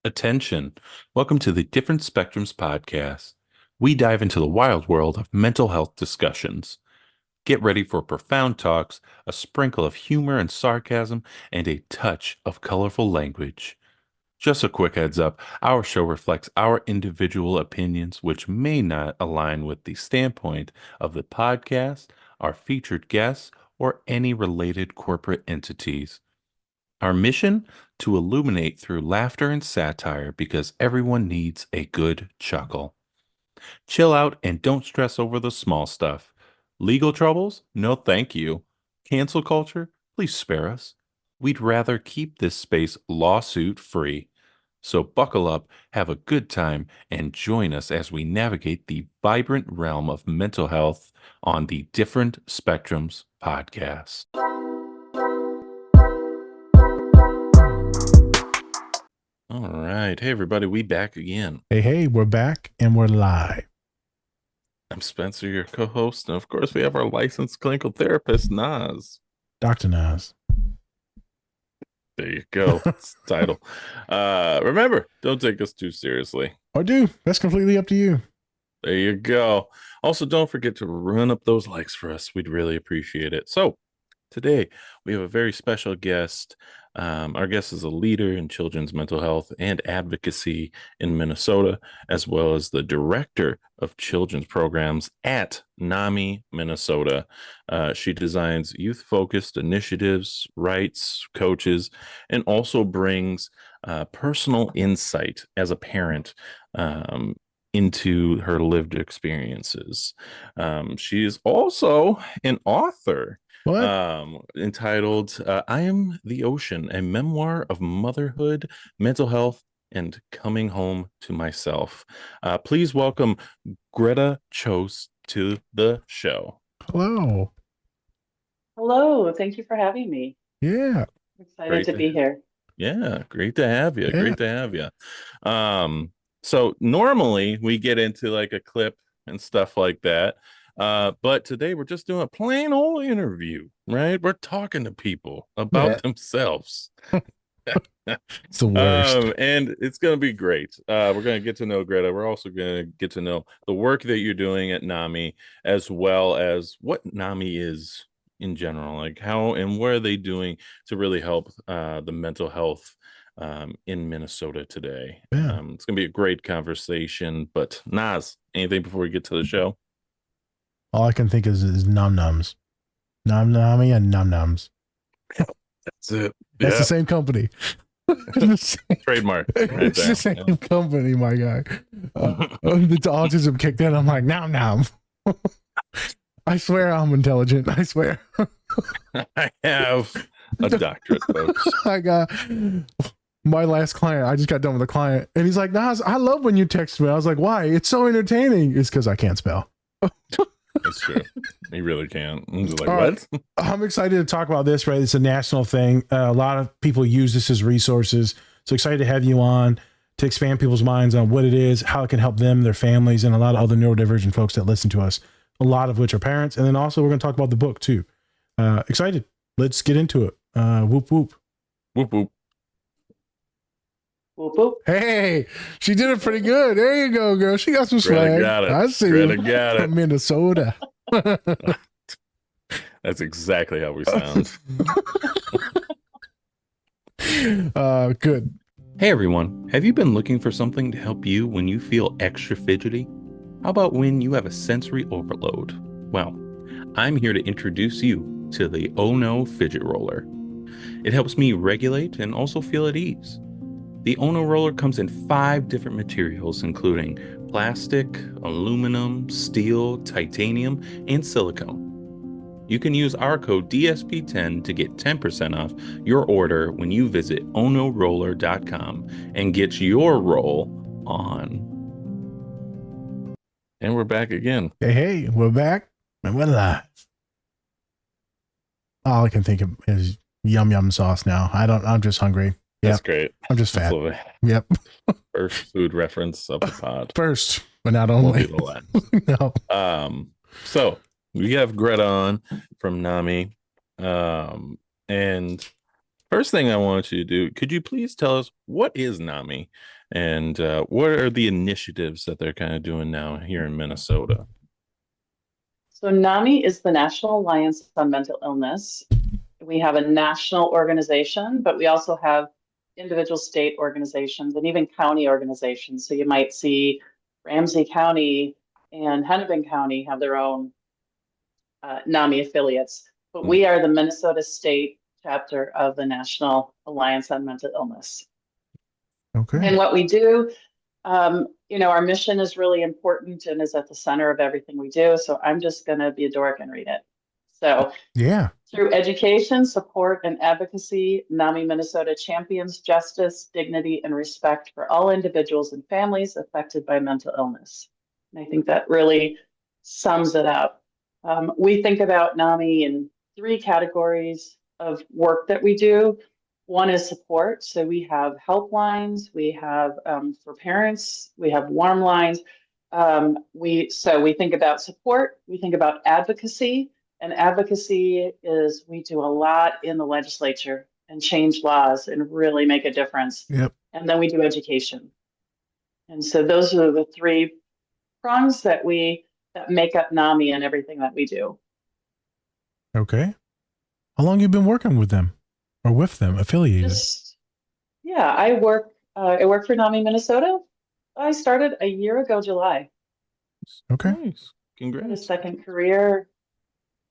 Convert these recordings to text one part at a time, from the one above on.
Attention. Welcome to the Different Spectrums podcast. We dive into the wild world of mental health discussions. Get ready for profound talks, a sprinkle of humor and sarcasm, and a touch of colorful language. Just a quick heads up, our show reflects our individual opinions, which may not align with the standpoint of the podcast, our featured guests, or any related corporate entities. Our mission? To illuminate through laughter and satire because everyone needs a good chuckle. Chill out and don't stress over the small stuff. Legal troubles? No, thank you. Cancel culture? Please spare us. We'd rather keep this space lawsuit free. So buckle up, have a good time, and join us as we navigate the vibrant realm of mental health on the Different Spectrums podcast. All right. Hey, everybody. We back again. Hey, we're back and we're live. I'm Spencer, your co-host. And of course, we have our licensed clinical therapist, Naz. Dr. Naz. There you go. That's the title. Remember, don't take us too seriously. Or do. That's completely up to you. There you go. Also, don't forget to run up those likes for us. We'd really appreciate it. So, today, we have a very special guest. Our guest is a leader in children's mental health and advocacy in Minnesota, as well as the director of children's programs at NAMI, Minnesota. She designs youth-focused initiatives, writes, coaches, and also brings personal insight as a parent into her lived experiences. She is also an author. Entitled I Am the Ocean, a memoir of motherhood, mental health, and coming home to myself. Please welcome Greta Kjos to the show. Hello. Hello. Thank you for having me. Yeah. I'm excited to be here. Yeah, great to have you. Yeah. Great to have you. So normally we get into like a clip and stuff like that. But today we're just doing a plain old interview, right? We're talking to people about themselves. It's the worst. And it's going to be great. We're going to get to know Greta. We're also going to get to know the work that you're doing at NAMI, as well as what NAMI is in general, like how and what are they doing to really help the mental health in Minnesota today. Yeah. It's going to be a great conversation. But Naz, anything before we get to the show? All I can think is num nums. Num nami and num nums. That's it. That's the same company. Trademark. Right it's the same company, my guy. The autism kicked in. I'm like, nom nom. I swear I'm intelligent. I swear. I have a doctorate, folks. I got my last client. I just got done with a client, and he's like, Naz, I love when you text me. I was like, why? It's so entertaining. It's because I can't spell. That's true. You really can't. I'm just like, all what? Right. I'm excited to talk about this, right? It's a national thing. A lot of people use this as resources. So excited to have you on to expand people's minds on what it is, how it can help them, their families, and a lot of other neurodivergent folks that listen to us, a lot of which are parents. And then also we're going to talk about the book too. Excited. Let's get into it. Whoop, whoop. Whoop, whoop. Whoop, whoop. Hey, she did it pretty good. There you go, girl. She got some swag. Got it. I see Greta you. got it. From Minnesota. That's exactly how we sound. Good. Hey, everyone. Have you been looking for something to help you when you feel extra fidgety? How about when you have a sensory overload? Well, I'm here to introduce you to the Oh No Fidget Roller. It helps me regulate and also feel at ease. The Ono roller comes in 5 different materials, including plastic, aluminum, steel, titanium, and silicone. You can use our code DSP10 to get 10% off your order when you visit onoroller.com and get your roll on. And we're back again. Hey, we're back and we're live. All I can think of is yum sauce now. I'm just hungry. That's yep. great. I'm just fat. Yep. First food reference of the pod. First, but not only. No. So we have Greta on from NAMI. And First thing I want you to do, could you please tell us what is NAMI and what are the initiatives that they're kind of doing now here in Minnesota? So NAMI is the National Alliance on Mental Illness. We have a national organization, but we also have individual state organizations and even county organizations. So you might see Ramsey County and Hennepin County have their own NAMI affiliates, but Hmm. we are the Minnesota State chapter of the National Alliance on Mental Illness. Okay. And what we do, our mission is really important and is at the center of everything we do. So I'm just going to be a dork and read it. So Yeah. through education, support, and advocacy, NAMI Minnesota champions justice, dignity, and respect for all individuals and families affected by mental illness. And I think that really sums it up. We think about NAMI in three categories of work that we do. One is support. So we have helplines, we have for parents, we have warm lines. We think about support, we think about advocacy, and advocacy is we do a lot in the legislature and change laws and really make a difference. Yep. And then we do education. And so those are the three prongs that make up NAMI and everything that we do. Okay. How long you been working with them or with them, affiliated? Just yeah, I work for NAMI Minnesota. I started a year ago, July. Okay. Nice. Got a Congrats. second career,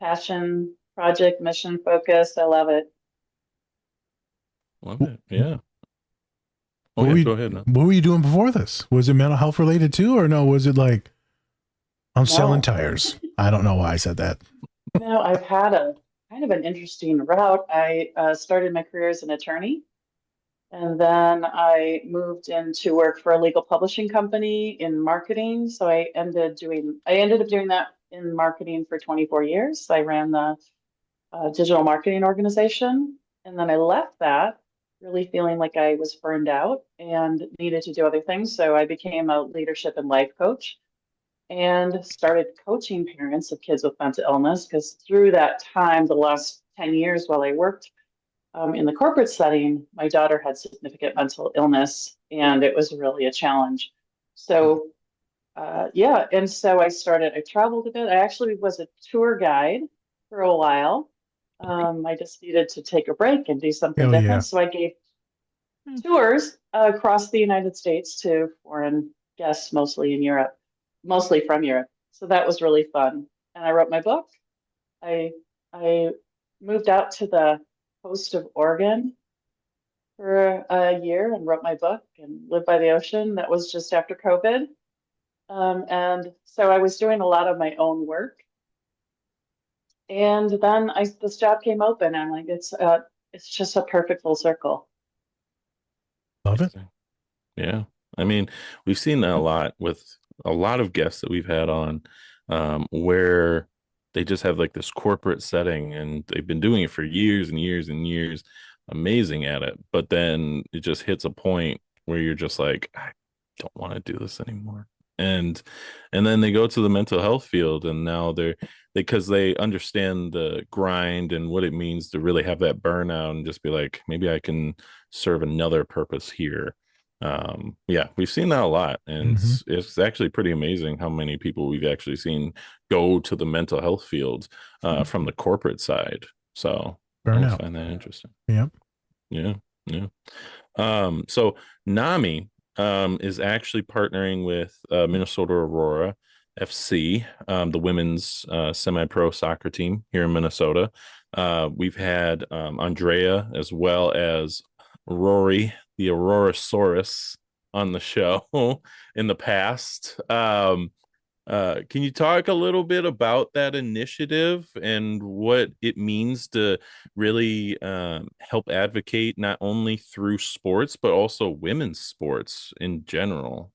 passion, project, mission focused. I love it. Love Wh- it. Yeah. Oh, What yeah. were Go you, ahead now. what were you doing before this? Was it mental health related too, or no? Was it like I'm selling No, tires? I don't know why I said that. no, I've had a kind of an interesting route. I started my career as an attorney, and then I moved into work for a legal publishing company in marketing. So I ended up doing that in marketing for 24 years. I ran the digital marketing organization, and then I left that really feeling like I was burned out and needed to do other things. So I became a leadership and life coach and started coaching parents of kids with mental illness because through that time, the last 10 years while I worked in the corporate setting, my daughter had significant mental illness and it was really a challenge. So, yeah, and so I traveled a bit. I actually was a tour guide for a while. I just needed to take a break and do something Hell yeah. different. So I gave Hmm. tours across the United States to foreign guests, mostly in Europe, mostly from Europe. So that was really fun. And I wrote my book. I I moved out to the coast of Oregon for a year and wrote my book and lived by the ocean. That was just after COVID. And so I was doing a lot of my own work. And then this job came open. And I'm like, it's just a perfect full circle. Love it. Interesting. Yeah. I mean, we've seen that a lot with a lot of guests that we've had on, where they just have like this corporate setting and they've been doing it for years and years and years, amazing at it. But then it just hits a point where you're just like, I don't want to do this anymore. And and then they go to the mental health field and now because they understand the grind and what it means to really have that burnout and just be like, maybe I can serve another purpose here. Yeah, we've seen that a lot, and Mm-hmm. it's actually pretty amazing how many people we've actually seen go to the mental health field from the corporate side. So I always Burnout. find that interesting. Yep. Yeah, yeah. So NAMI is actually partnering with Minnesota Aurora FC, the women's semi-pro soccer team here in Minnesota. We've had Andrea as well as Rory, the Aurorasaurus, on the show in the past. Can you talk a little bit about that initiative and what it means to really help advocate not only through sports, but also women's sports in general?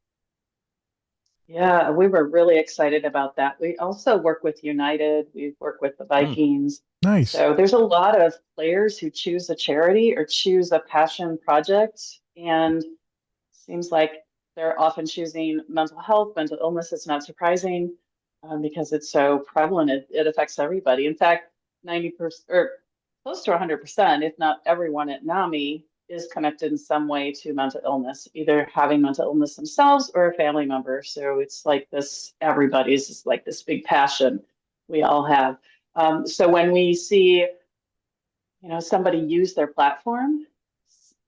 Yeah, we were really excited about that. We also work with United, we work with the Mm, Vikings. Nice. So there's a lot of players who choose a charity or choose a passion project. And seems like they're often choosing mental health, mental illness. It's not surprising because it's so prevalent. It affects everybody. In fact, 90% or close to 100%, if not everyone at NAMI is connected in some way to mental illness, either having mental illness themselves or a family member. So it's like this, everybody's is like this big passion we all have. So when we see, somebody use their platform,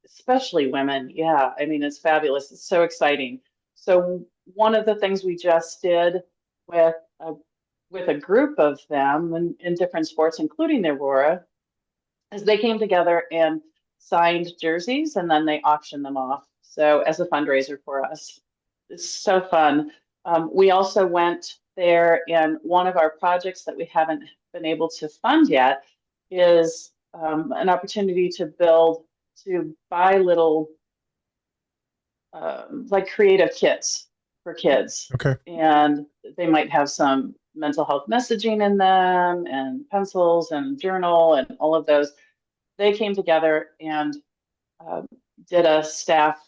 especially women, yeah, I mean, it's fabulous. It's so exciting. So one of the things we just did with a with a group of them in different sports, including the Aurora, is they came together and signed jerseys and then they auctioned them off. So as a fundraiser for us, it's so fun. We also went there, and one of our projects that we haven't been able to fund yet is an opportunity to buy little like creative kits for kids. Okay. And they might have some mental health messaging in them and pencils and journal and all of those. They came together and uh, did a staff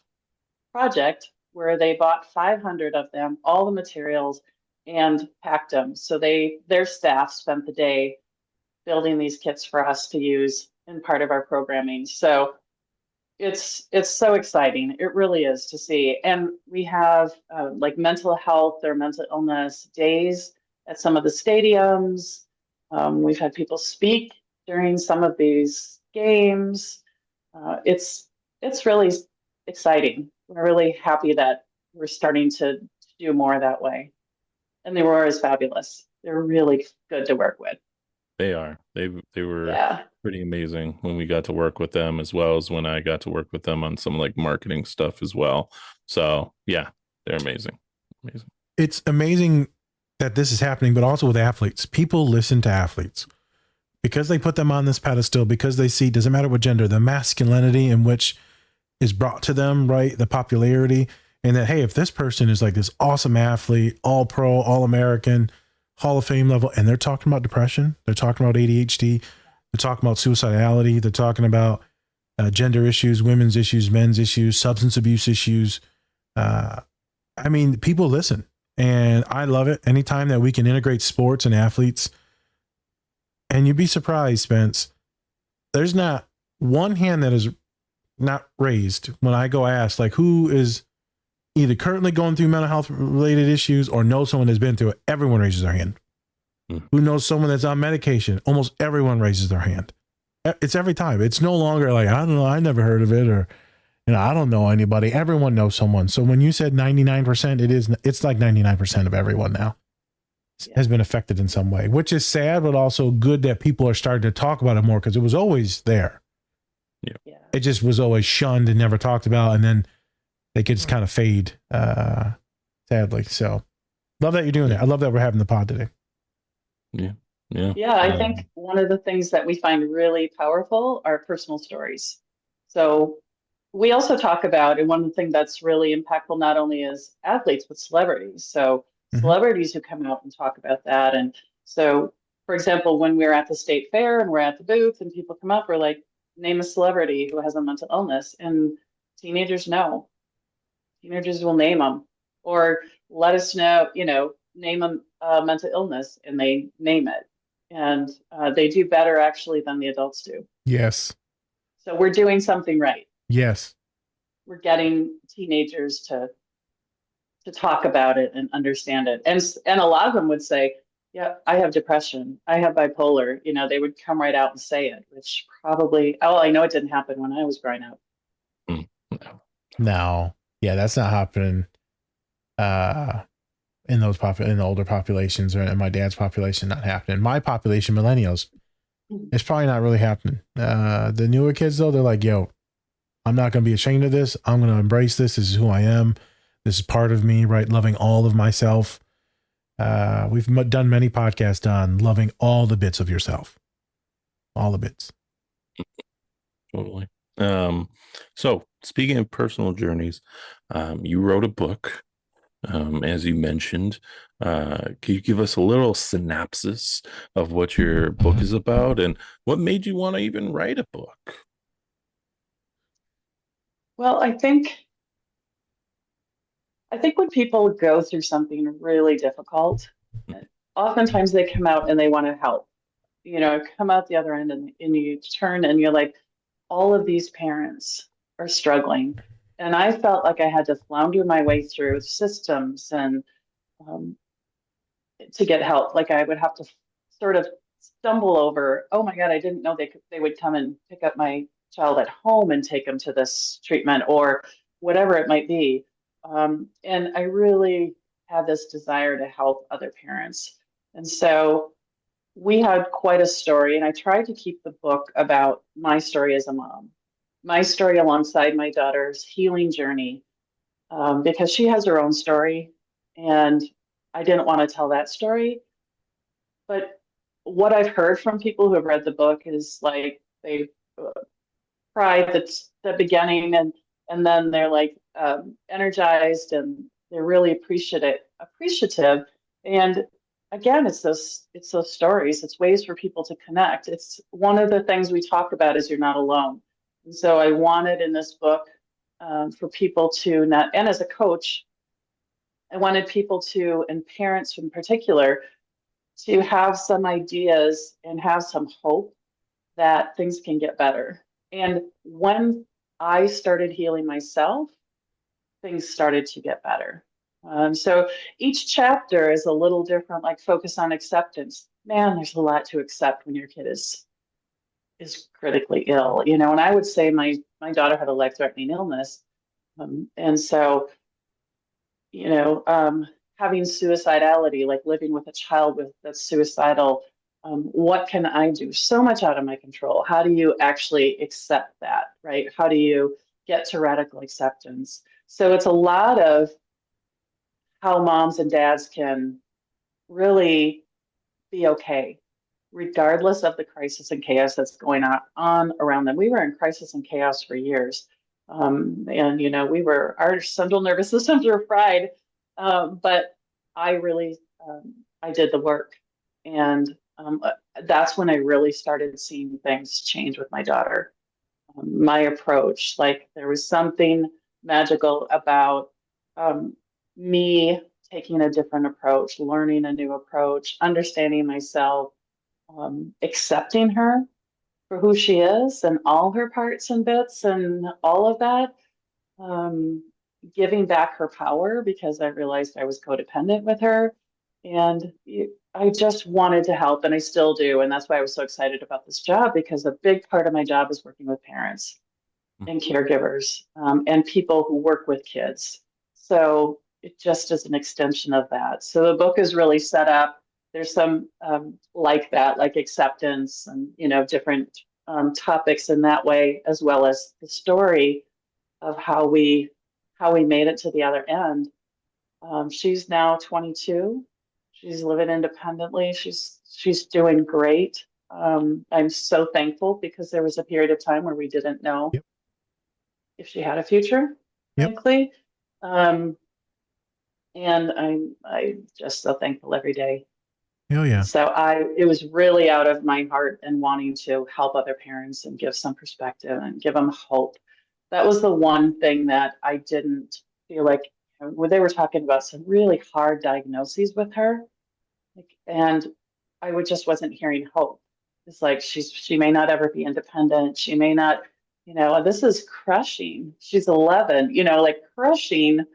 project where they bought 500 of them, all the materials, and packed them. So their staff spent the day building these kits for us to use in part of our programming. So it's so exciting. It really is to see. And we have like mental health or mental illness days at some of the stadiums. We've had people speak during some of these games. It's really exciting. We're really happy that we're starting to do more that way. And the Aurora is fabulous. They're really good to work with. They are. They were Yeah. pretty amazing when we got to work with them, as well as when I got to work with them on some like marketing stuff as well. So yeah, they're amazing. Amazing. It's amazing that this is happening, but also with athletes. People listen to athletes because they put them on this pedestal, because they see, doesn't matter what gender, the masculinity in which is brought to them, right? The popularity. And that, hey, if this person is like this awesome athlete, all pro, all American, Hall of Fame level, and they're talking about depression, they're talking about ADHD, they're talking about suicidality, they're talking about gender issues, women's issues, men's issues, substance abuse issues. I mean, people listen, and I love it. Anytime that we can integrate sports and athletes, and you'd be surprised, Spence, there's not one hand that is not raised when I go ask, like, who is either currently going through mental health related issues or knows someone that's been through it. Everyone raises their hand. Who knows someone that's on medication? Almost everyone raises their hand. It's every time. It's no longer like, I don't know, I never heard of it, or, I don't know anybody. Everyone knows someone. So when you said 99%, it's like 99% of everyone now has been affected in some way, which is sad, but also good that people are starting to talk about it more, because it was always there. Yeah. It just was always shunned and never talked about. And then they could just kind of fade, sadly. So love that you're doing that. I love that we're having the pod today. Yeah. Yeah. Yeah, I think one of the things that we find really powerful are personal stories. So we also talk about, and one thing that's really impactful not only is athletes, but celebrities. So celebrities who come out and talk about that. And so, for example, when we're at the state fair and we're at the booth and people come up, we're like, name a celebrity who has a mental illness. And teenagers know. Teenagers will name them, or let us know, name a mental illness, and they name it. And they do better actually than the adults do. Yes. So we're doing something right. Yes. We're getting teenagers to talk about it and understand it. And a lot of them would say, yeah, I have depression. I have bipolar. They would come right out and say it, which probably, I know it didn't happen when I was growing up. No. Yeah, that's not happening in the older populations, or in my dad's population, not happening. My population, millennials, it's probably not really happening. The newer kids, though, they're like, yo, I'm not going to be ashamed of this. I'm going to embrace this. This is who I am. This is part of me, right? Loving all of myself. We've done many podcasts on loving all the bits of yourself. All the bits. Totally. So speaking of personal journeys, you wrote a book, as you mentioned. Can you give us a little synopsis of what your book is about and what made you want to even write a book? Well, I think when people go through something really difficult, oftentimes they come out and they want to help. come out the other end and you turn and you're like, all of these parents are struggling. And I felt like I had to flounder my way through systems and um, to get help. Like I would have to sort of stumble over, oh my God, I didn't know they would come and pick up my child at home and take them to this treatment or whatever it might be. And I really had this desire to help other parents. And so we had quite a story, and I tried to keep the book about my story as a mom, my story alongside my daughter's healing journey, because she has her own story, and I didn't want to tell that story. But what I've heard from people who have read the book is like they cried at the beginning, and then they're like energized and they're really appreciative. And again, it's those stories. It's ways for people to connect. It's one of the things we talk about is you're not alone. And so I wanted in this book for people to not, and as a coach, I wanted people to, and parents in particular, to have some ideas and have some hope that things can get better. And when I started healing myself, things started to get better. So each chapter is a little different, like focus on acceptance. Man, there's a lot to accept when your kid is critically ill, and I would say my daughter had a life-threatening illness. And so, you know, having suicidality, like living with a child that's suicidal, what can I do? So much out of my control. How do you actually accept that, right? How do you get to radical acceptance? So it's a lot of how moms and dads can really be okay, regardless of the crisis and chaos that's going on around them. We were in crisis and chaos for years. And, our central nervous systems were fried. But I really, I did the work. And that's when I really started seeing things change with my daughter. My approach, like there was something magical about me taking a different approach, learning a new approach, understanding myself, accepting her for who she is and all her parts and bits and all of that, um, giving back her power because I realized I was codependent with her. And I just wanted to help, and I still do. And that's why I was so excited about this job, because a big part of my job is working with parents and caregivers, and people who work with kids. So it just is an extension of that. So the book is really set up. There's some like that, like acceptance and, different topics in that way, as well as the story of how we made it to the other end. She's now 22. She's living independently. She's doing great. I'm so thankful because there was a period of time where we didn't know Yep. if she had a future, Yep. frankly. And I'm just so thankful every day. Hell And yeah. so it was really out of my heart and wanting to help other parents and give some perspective and give them hope. That was the one thing that I didn't feel like, when they were talking about some really hard diagnoses with her, and just wasn't hearing hope. It's like she may not ever be independent. She may not, this is crushing. She's 11, like crushing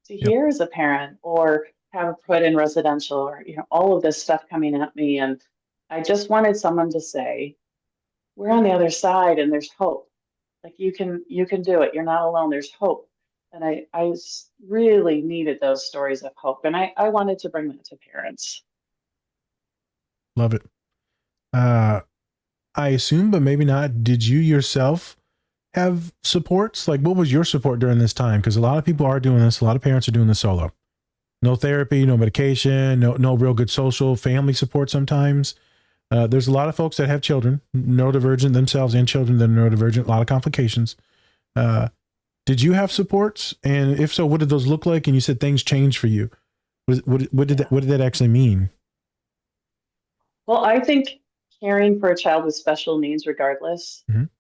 to Yep. hear as a parent, or have put in residential, or all of this stuff coming at me. And I just wanted someone to say, we're on the other side and there's hope. Like you can do it. You're not alone. There's hope. And I really needed those stories of hope. And I wanted to bring that to parents. Love it. I assume, but maybe not. Did you yourself have supports? Like, what was your support during this time? Because a lot of people are doing this. A lot of parents are doing this solo. No therapy, no medication, no real good social family support sometimes. There's a lot of folks that have children, neurodivergent themselves and children that are neurodivergent, a lot of complications. Did you have supports? And if so, what did those look like? And you said things changed for you. What did that actually mean? Well, I think caring for a child with special needs, regardless, Mhm.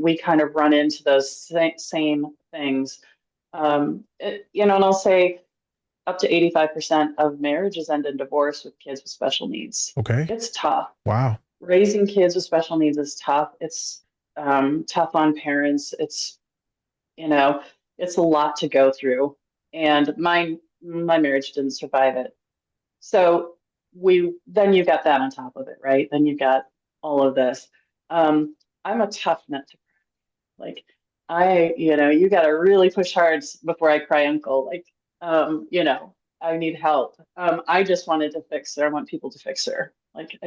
we kind of run into those same things. And I'll say up to 85% of marriages end in divorce with kids with special needs. Okay. It's tough. Wow. Raising kids with special needs is tough. It's tough on parents. You know, it's a lot to go through. And my marriage didn't survive it. So then you got that on top of it, right? Then you got all of this. I'm a tough nut to crack. Like you got to really push hard before I cry uncle. Like, I need help. I just wanted to fix her. I want people to fix her. Like,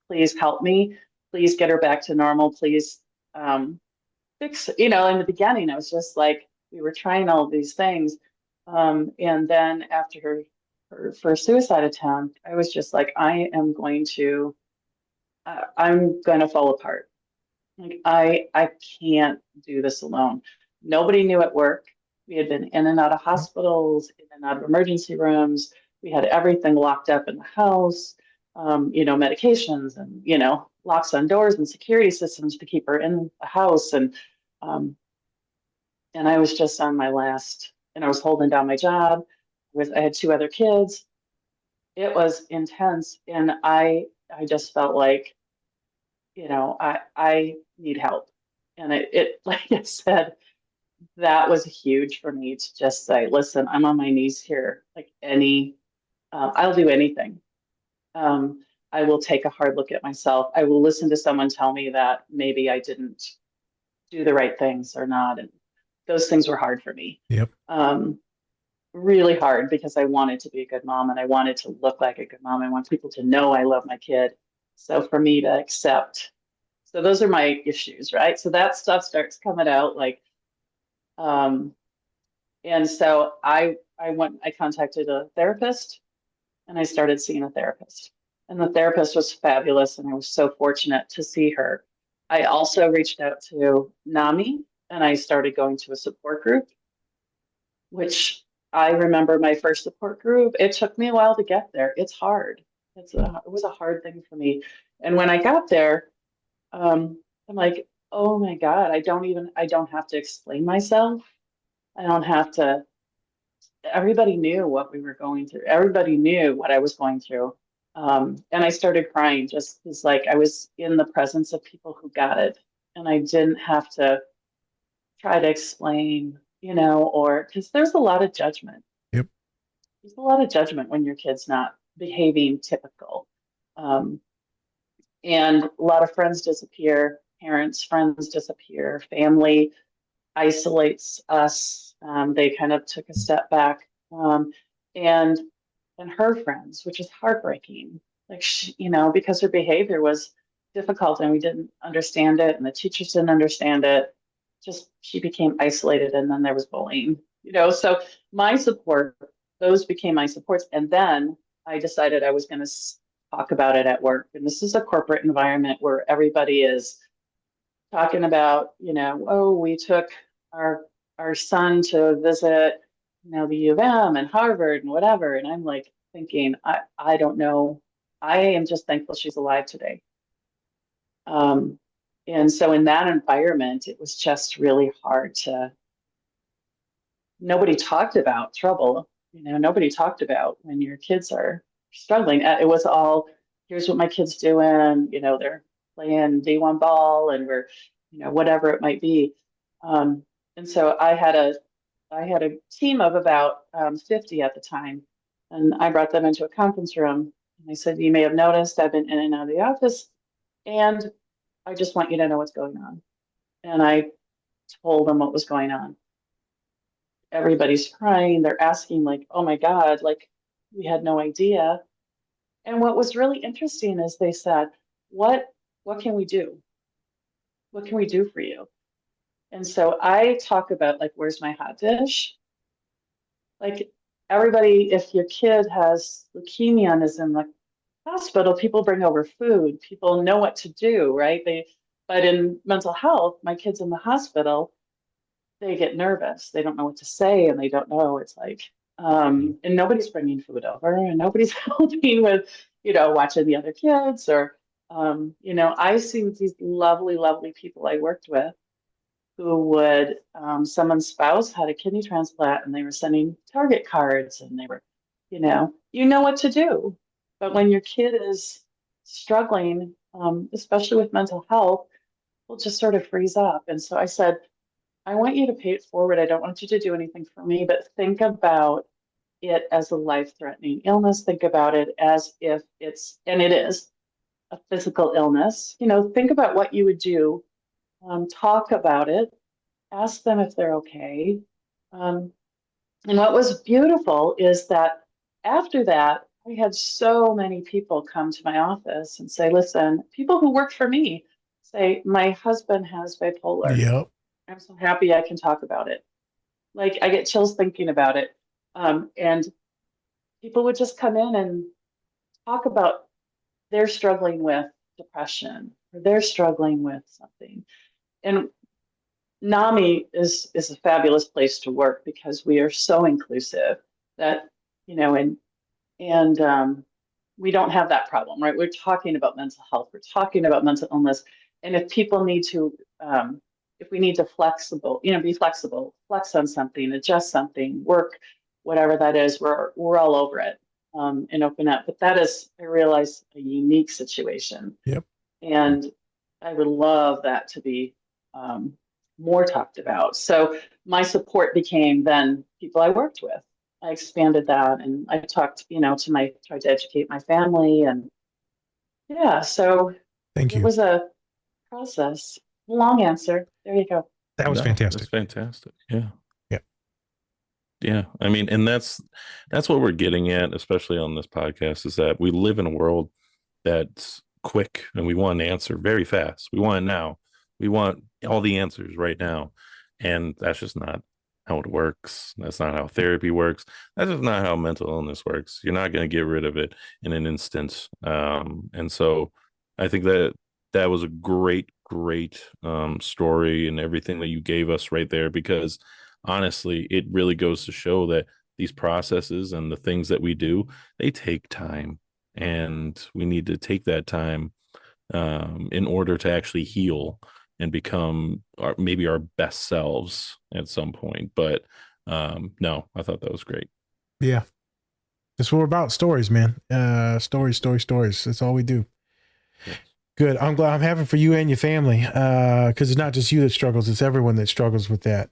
please help me. Please get her back to normal. Please, fix, in the beginning, I was just like, we were trying all of these things. And then after her first suicide attempt, I was just like, I'm going to fall apart. Like, I can't do this alone. Nobody knew at work. We had been in and out of hospitals, in and out of emergency rooms. We had everything locked up in the house, medications and, locks on doors and security systems to keep her in the house. Um, and I was just on my last, and I was holding down my job. I had two other kids. It was intense. And I just felt like, I need help. And like I said, that was huge for me to just say, listen, I'm on my knees here. Like I'll do anything. I will take a hard look at myself. I will listen to someone tell me that maybe I didn't do the right things or not. And those things were hard for me. Yep. Really hard because I wanted to be a good mom and I wanted to look like a good mom. I want people to know I love my kid. So for me to accept, so those are my issues, right? So that stuff starts coming out like, um, and so I contacted a therapist and I started seeing a therapist. And the therapist was fabulous and I was so fortunate to see her. I also reached out to NAMI and I started going to a support group, which I remember my first support group. It took me a while to get there. It's hard. It was a hard thing for me. And when I got there, I'm like, oh my God, I don't have to explain myself. I don't have to, everybody knew what we were going through. Everybody knew what I was going through. And I started crying just because like I was in the presence of people who got it. And I didn't have to try to explain, or because there's a lot of judgment. Yep. There's a lot of judgment when your kid's not behaving typical. Um, and a lot of friends disappear, parents, friends disappear, family isolates us. They kind of took a step back. And and her friends, which is heartbreaking. Like because her behavior was difficult and we didn't understand it, and the teachers didn't understand it. Just she became isolated, and then there was bullying. So my support, those became my supports, and then I decided I was going to talk about it at work. And this is a corporate environment where everybody is talking about, oh, we took our son to visit, the U of M and Harvard and whatever. And I'm like thinking, I don't know. I am just thankful she's alive today. And so in that environment, it was just really hard nobody talked about trouble. Nobody talked about when your kids are struggling. It was all, here's what my kid's doing. They're playing D1 ball and we're, whatever it might be. And so I had a team of about 50 at the time, and I brought them into a conference room. And I said, you may have noticed I've been in and out of the office, and I just want you to know what's going on. And I told them what was going on. Everybody's crying. They're asking like, oh my God, like we had no idea. And what was really interesting is they said, what can we do? What can we do for you? And so I talk about like, where's my hot dish? Like everybody, if your kid has leukemia and is in the hospital, people bring over food. People know what to do, right? But in mental health, my kid's in the hospital, they get nervous. They don't know what to say, and they don't know. It's like, and nobody's bringing food over, and nobody's helping with, watching the other kids or, I see these lovely, lovely people I worked with who would, someone's spouse had a kidney transplant and they were sending Target cards and they were you know what to do. But when your kid is struggling, especially with mental health, we'll just sort of freeze up. And so I said, I want you to pay it forward. I don't want you to do anything for me, but think about it as a life-threatening illness. Think about it as if it's, and it is, a physical illness. Think about what you would do. Talk about it. Ask them if they're okay. Um, and what was beautiful is that after that, I had so many people come to my office and say, listen, people who work for me say, my husband has bipolar. Yep. I'm so happy I can talk about it. Like I get chills thinking about it. And people would just come in and talk about they're struggling with depression or they're struggling with something. And NAMI is a fabulous place to work because we are so inclusive that, and we don't have that problem, right? We're talking about mental health, we're talking about mental illness. And if people need to, if we need to be flexible, flex on something, adjust something, work, whatever that is, we're all over it, and open up. But that is, I realize, a unique situation. Yep. And I would love that to be more talked about. So my support became then people I worked with. I expanded that and I talked, tried to educate my family. And yeah, so Thank it you. was a process. Long answer. There you go. That was No, fantastic. that's fantastic. Yeah. Yeah. Yeah. I mean, and that's what we're getting at, especially on this podcast, is that we live in a world that's quick and we want an answer very fast. We want it now. We want all the answers right now. And that's just not how it works. That's not how therapy works. That's just not how mental illness works. You're not going to get rid of it in an instant. And so I think that was a great story and everything that you gave us right there, because honestly, it really goes to show that these processes and the things that we do, they take time, and we need to take that time in order to actually heal and become maybe our best selves at some point. But no, I thought that was great. Yeah. That's what we're about. Stories, man. Stories. That's all we do. Yes. Good. I'm glad. I'm happy for you and your family. Because it's not just you that struggles; it's everyone that struggles with that.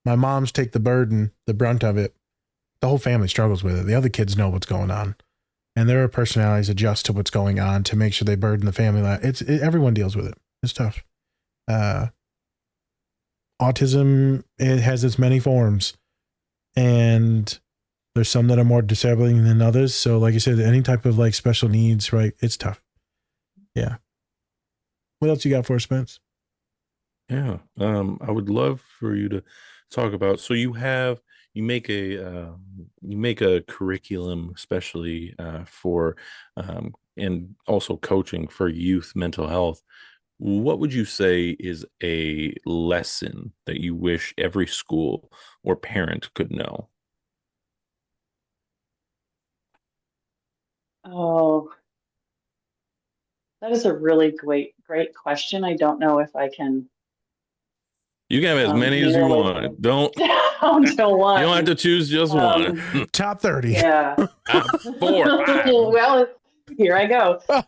My moms take the brunt of it. The whole family struggles with it. The other kids know what's going on, and their personalities adjust to what's going on to make sure they burden the family life. Everyone deals with it. It's tough. Autism, it has its many forms, and there's some that are more disabling than others. So, like you said, any type of like special needs, right? It's tough. Yeah. What else you got for us, Spence? Yeah. I would love for you to talk about, so you make a curriculum especially for and also coaching for youth mental health. What would you say is a lesson that you wish every school or parent could know? Oh, that is a really great question. I don't know if I can You can have as many as you narrow want. Don't it down to You don't have one. to choose just one. Top 30. Yeah. Four, five. Well, here I go. Oh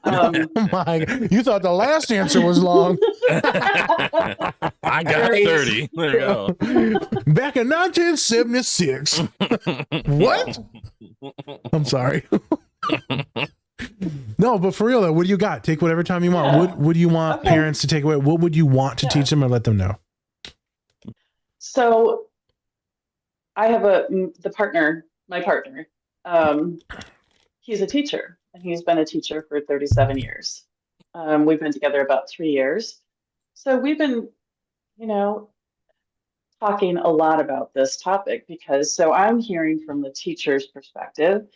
my God. You thought the last answer was long. I got Great. 30. There you go. Back in 1976. What? I'm sorry. No, but for real though, what do you got? Take whatever time you want. Yeah. What do you want Okay. parents to take away? What would you want to teach them or let them know? So I have my partner. He's a teacher and he's been a teacher for 37 years. We've been together about 3 years. So we've been, you know, talking a lot about this topic because so I'm hearing from the teacher's perspective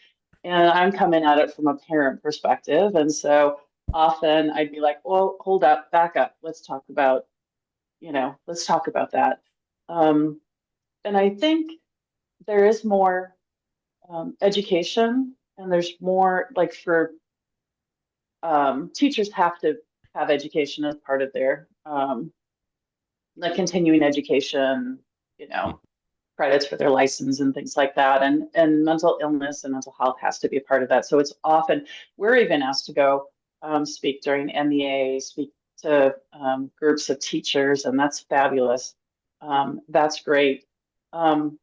and I'm coming at it from a parent perspective. And so often I'd be like, well, hold up, back up. Let's talk about that. Um, and I think there is more education and there's more like for teachers have to have education as part of their like continuing education, you know, credits for their license and things like that. And mental illness and mental health has to be a part of that. So it's often, we're even asked to go speak during MEA, speak to groups of teachers, and that's fabulous. That's great. Um,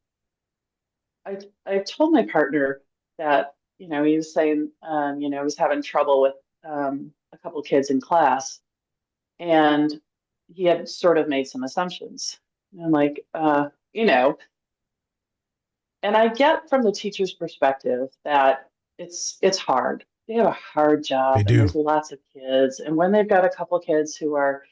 I told my partner that, he was saying, he was having trouble with a couple kids in class, and he had sort of made some assumptions. And I'm like, and I get from the teacher's perspective that it's hard. They have a hard They job, and do. there's lots of kids. And when they've got a couple kids who are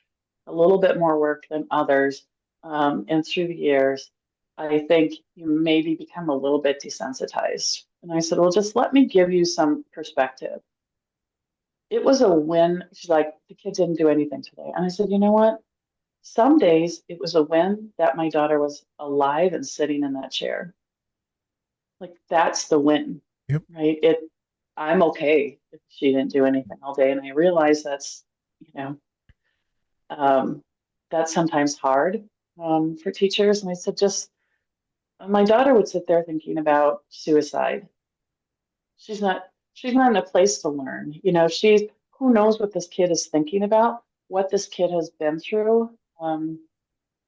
a little bit more work than others, and through the years, I think you maybe become a little bit desensitized. And I said, well, just let me give you some perspective. It was a win. She's like, the kids didn't do anything today. And I said, you know what? Some days it was a win that my daughter was alive and sitting in that chair. Like that's the win, Yep. right? I'm okay if she didn't do anything all day. And I realize you know, um, that's sometimes hard for teachers. And I said, just my daughter would sit there thinking about suicide. She's not in a place to learn. Who knows what this kid is thinking about, what this kid has been through. Um,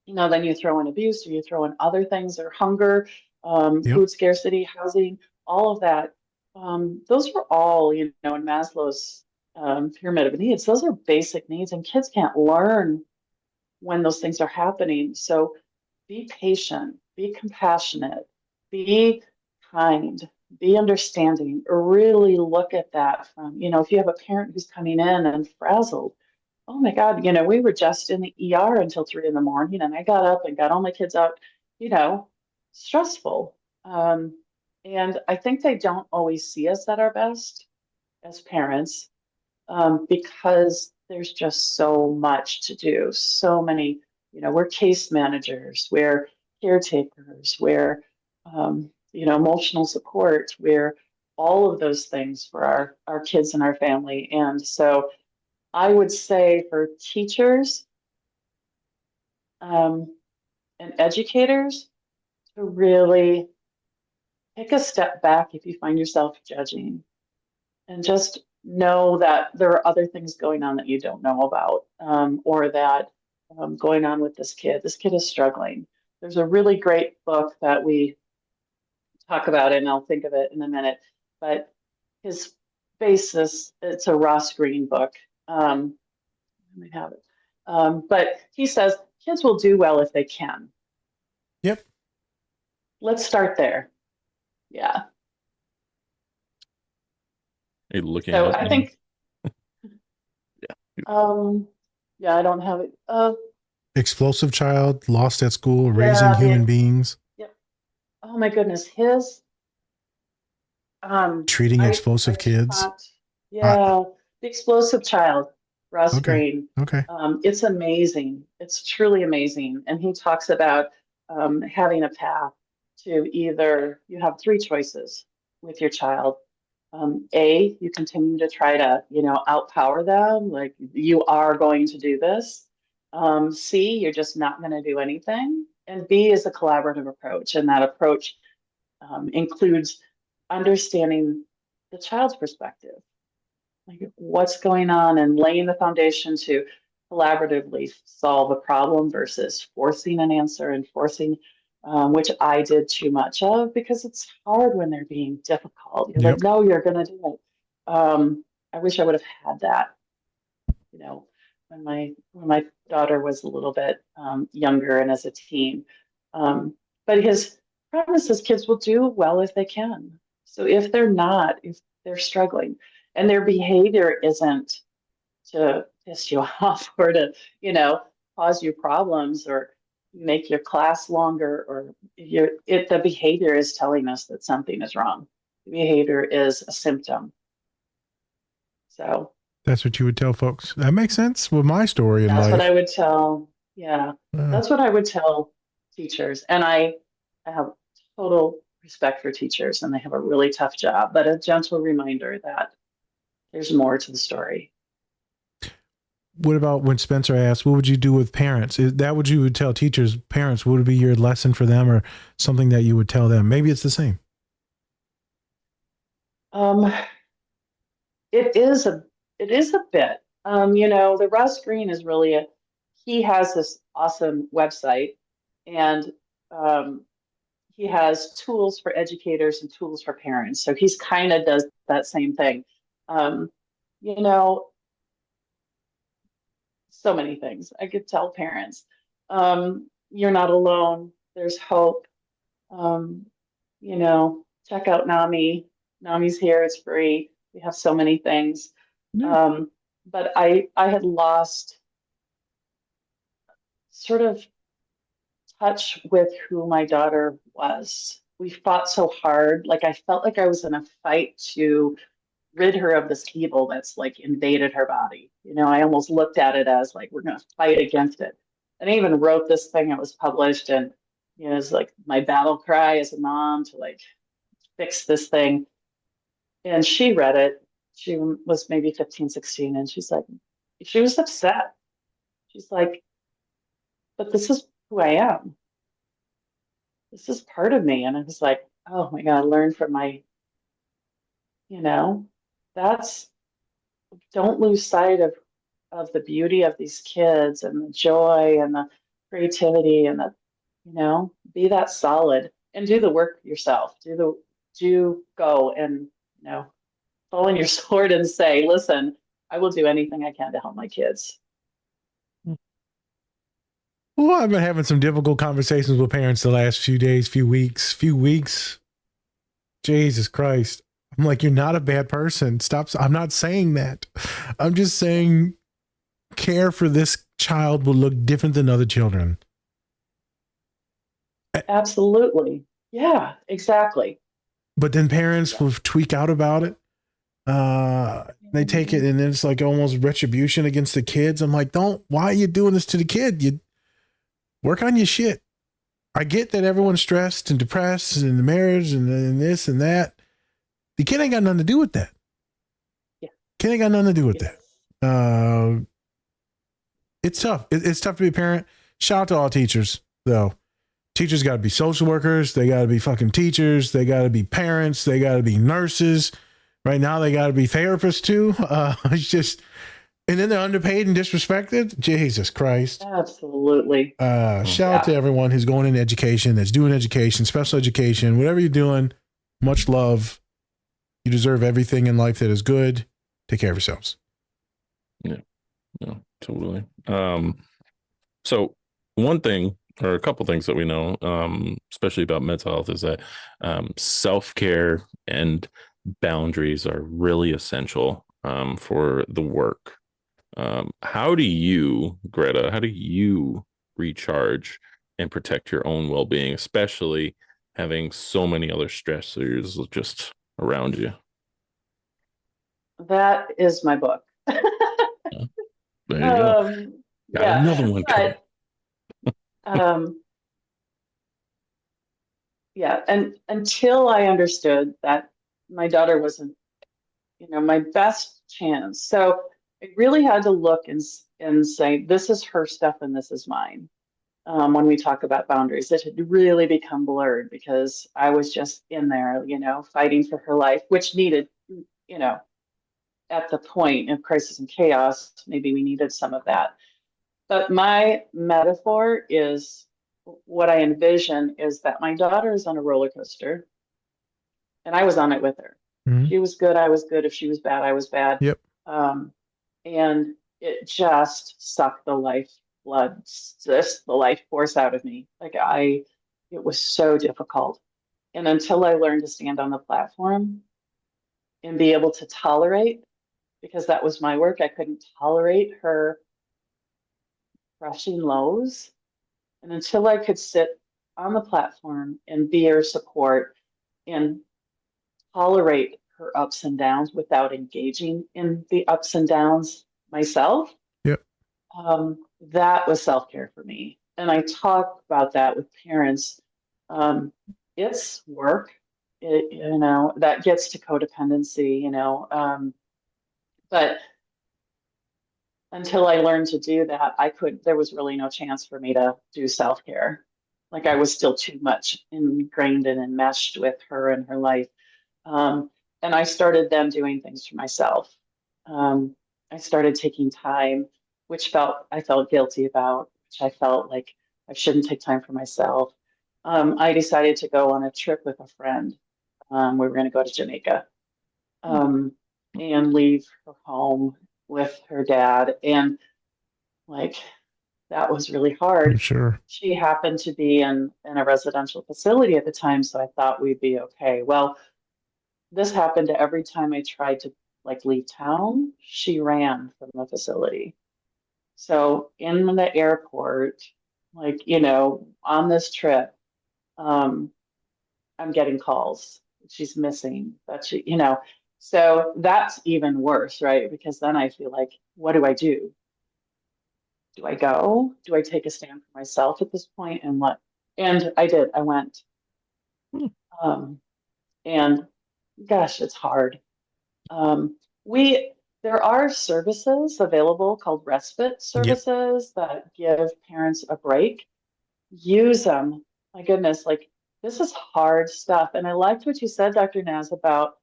then you throw in abuse, or you throw in other things, or hunger, Yep. food scarcity, housing, all of that. Those were all, in Maslow's pyramid of needs. Those are basic needs, and kids can't learn when those things are happening. So be patient, be compassionate, be kind, be understanding, really look at that from, if you have a parent who's coming in and frazzled, oh my God, we were just in the ER until 3 in the morning, and I got up and got all my kids out, you know, stressful. And I think they don't always see us at our best as parents, because there's just so much to do. So many, we're case managers, we're caretakers, we're, emotional support, we're all of those things for our kids and our family. And so I would say for teachers um, and educators to really take a step back if you find yourself judging, and just know that there are other things going on that you don't know about, or that going on with this kid. This kid is struggling. There's a really great book that we talk about, and I'll think of it in a minute, but his basis, it's a Ross Green book. I might have it. But he says kids will do well if they can. Yep. Let's start there. Yeah. Are you looking at So it I now? think, Yeah. yeah, I don't have it. Explosive child, lost at school, raising Yeah, human beings, yep. Oh my goodness, his, treating I explosive kids. taught, I, yeah, The Explosive Child, Russ okay. Green. Okay. It's amazing. It's truly amazing. And he talks about having a path to either, you have three choices with your child. A, you continue to try to, outpower them, like you are going to do this. C, you're just not going to do anything. And B is a collaborative approach. And that approach includes understanding the child's perspective, like what's going on, and laying the foundation to collaboratively solve a problem versus forcing an answer and forcing, which I did too much of because it's hard when they're being difficult. You're like, Yep. no, you're going to do it. I wish I would have had that, you know, when my daughter was a little bit younger and as a teen. But his premise is kids will do well if they can. So if they're struggling and their behavior isn't to piss you off or to, cause you problems or make your class longer, or the behavior is telling us that something is wrong. The behavior is a symptom. So That's what you would tell folks. That makes sense with my story in that's what I life. would tell. Yeah, Uh, that's what I would tell teachers. And I have total respect for teachers, and they have a really tough job, but a gentle reminder that there's more to the story. what about when Spencer asked, what would you do with parents? Is that what you would tell teachers, parents? What would be your lesson for them or something that you would tell them? Maybe it's the same. Um, it is a bit. You know, the Russ Green is really he has this awesome website, and um, he has tools for educators and tools for parents. So he's kind of does that same thing. Um, you know, so many things I could tell parents. You're not alone. There's hope. Um, you know, check out NAMI. NAMI's here. It's free. We have so many things. Yeah. But I had lost sort of touch with who my daughter was. We fought so hard. Like I felt like I was in a fight to rid her of this evil that's like invaded her body. You know, I almost looked at it as like we're going to fight against it. And I even wrote this thing that was published, and you know, it's like my battle cry as a mom to like fix this thing. And she read it. She was maybe 15, 16, and she's like, she was upset. She's like, but this is who I am. This is part of me. And I was like, oh my God, learn from my, you know, that's, don't lose sight of the beauty of these kids and the joy and the creativity and the, you know, be that solid and do the work yourself. Do go and, you know, fall on your sword and say, listen, I will do anything I can to help my kids. Well, I've been having some difficult conversations with parents the last few days, few weeks. Jesus Christ. I'm like, you're not a bad person. Stop. I'm not saying that. I'm just saying care for this child will look different than other children. Absolutely. Yeah, exactly. But then parents will tweak out about it. They take it and it's like almost retribution against the kids. I'm like, why are you doing this to the kid? You work on your shit. I get that everyone's stressed and depressed and the marriage and this and that. The kid ain't got nothing to do with that. Yeah. Kid ain't got nothing to do with Yes. that. It's tough. It's tough to be a parent. Shout out to all teachers, though. Teachers got to be social workers. They got to be fucking teachers. They got to be parents. They got to be nurses. Right now, they got to be therapists, too. It's just, and then they're underpaid and disrespected. Jesus Christ. Absolutely. Shout out to everyone who's going into education, that's doing education, special education, whatever you're doing. Much love. You deserve everything in life that is good. Take care of yourselves. Yeah, totally. So one thing or a couple things that we know, especially about mental health, is that self-care and boundaries are really essential for the work. How do you, Greta, how do you recharge and protect your own well-being, especially having so many other stressors just around you? That is my book. Yeah, there you go. Got Yeah, another one coming. but yeah, and until I understood that my daughter wasn't, you know, my best chance. So I really had to look and say, this is her stuff and this is mine. When we talk about boundaries, it had really become blurred because I was just in there, you know, fighting for her life, which needed, you know, at the point of crisis and chaos, maybe we needed some of that. But my metaphor is what I envision is that my daughter is on a roller coaster and I was on it with her. Mm-hmm. She was good, I was good. If she was bad, I was bad. Yep. And it just sucked the life blood, just the life force out of me. It was so difficult. And until I learned to stand on the platform and be able to tolerate, because that was my work, I couldn't tolerate her crushing lows. And until I could sit on the platform and be her support and tolerate her ups and downs without engaging in the ups and downs myself, Yep. that was self-care for me. And I talk about that with parents. It's work, you know, that gets to codependency, you know, but until I learned to do that, there was really no chance for me to do self-care. Like I was still too much ingrained and enmeshed with her and her life. Um, and I started then doing things for myself. Um, I started taking time, I felt guilty about, which I felt like I shouldn't take time for myself. I decided to go on a trip with a friend. We were going to go to Jamaica, um, and leave her home with her dad. And like that was really I'm hard. sure. She happened to be in a residential facility at the time, so I thought we'd be okay. Well, this happened every time I tried to like leave town, she ran from the facility. So in the airport, like, on this trip, um, I'm getting calls. She's missing, that so that's even worse, right? Because then I feel like, what do I do? Do I go? Do I take a stand for myself at this point? And what? And I did. I went. Hmm. Um, and gosh, it's hard. Um, we there are services available called respite Yep. services that give parents a break. Use them. My goodness, like this is hard stuff. And I liked what you said, Dr. Naz, about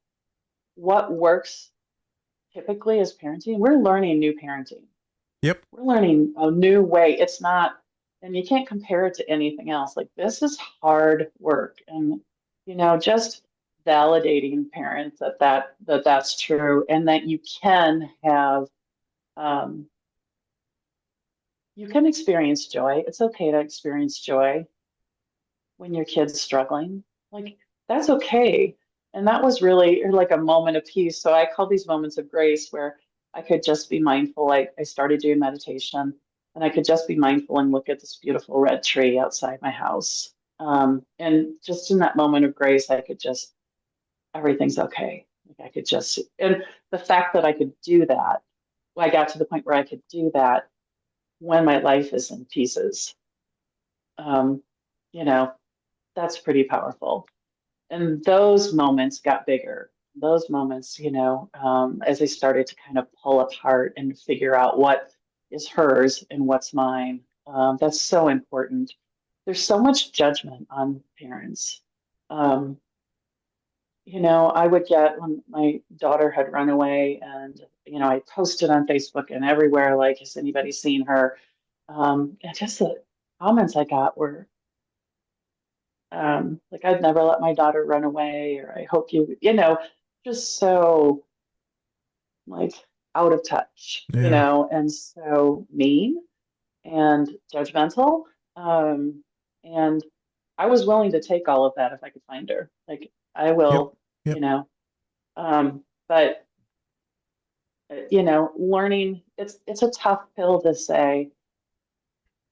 what works typically as parenting. We're learning new parenting. Yep. We're learning a new way. It's not, and you can't compare it to anything else. Like this is hard work, and just validating parents that's true, and that um, you can experience joy. It's okay to experience joy when your kid's struggling. Like that's okay. And that was really like a moment of peace. So I call these moments of grace where I could just be mindful. I started doing meditation and I could just be mindful and look at this beautiful red tree outside my house. And just in that moment of grace, I could just, everything's okay. Like I could just, and the fact that I could do that, I got to the point where I could do that when my life is in pieces. Um, you know, that's pretty powerful. And those moments got bigger. Those moments, as I started to kind of pull apart and figure out what is hers and what's mine, that's so important. There's so much judgment on parents. Um, I would get when my daughter had run away, and I posted on Facebook and everywhere, like, has anybody seen her? And just the comments I got were like, I'd never let my daughter run away, or I hope just so like out of touch, Yeah. and so mean and judgmental. Um, and I was willing to take all of that if I could find her. Like, I Yep. will, Yep. but learning, it's a tough pill to say.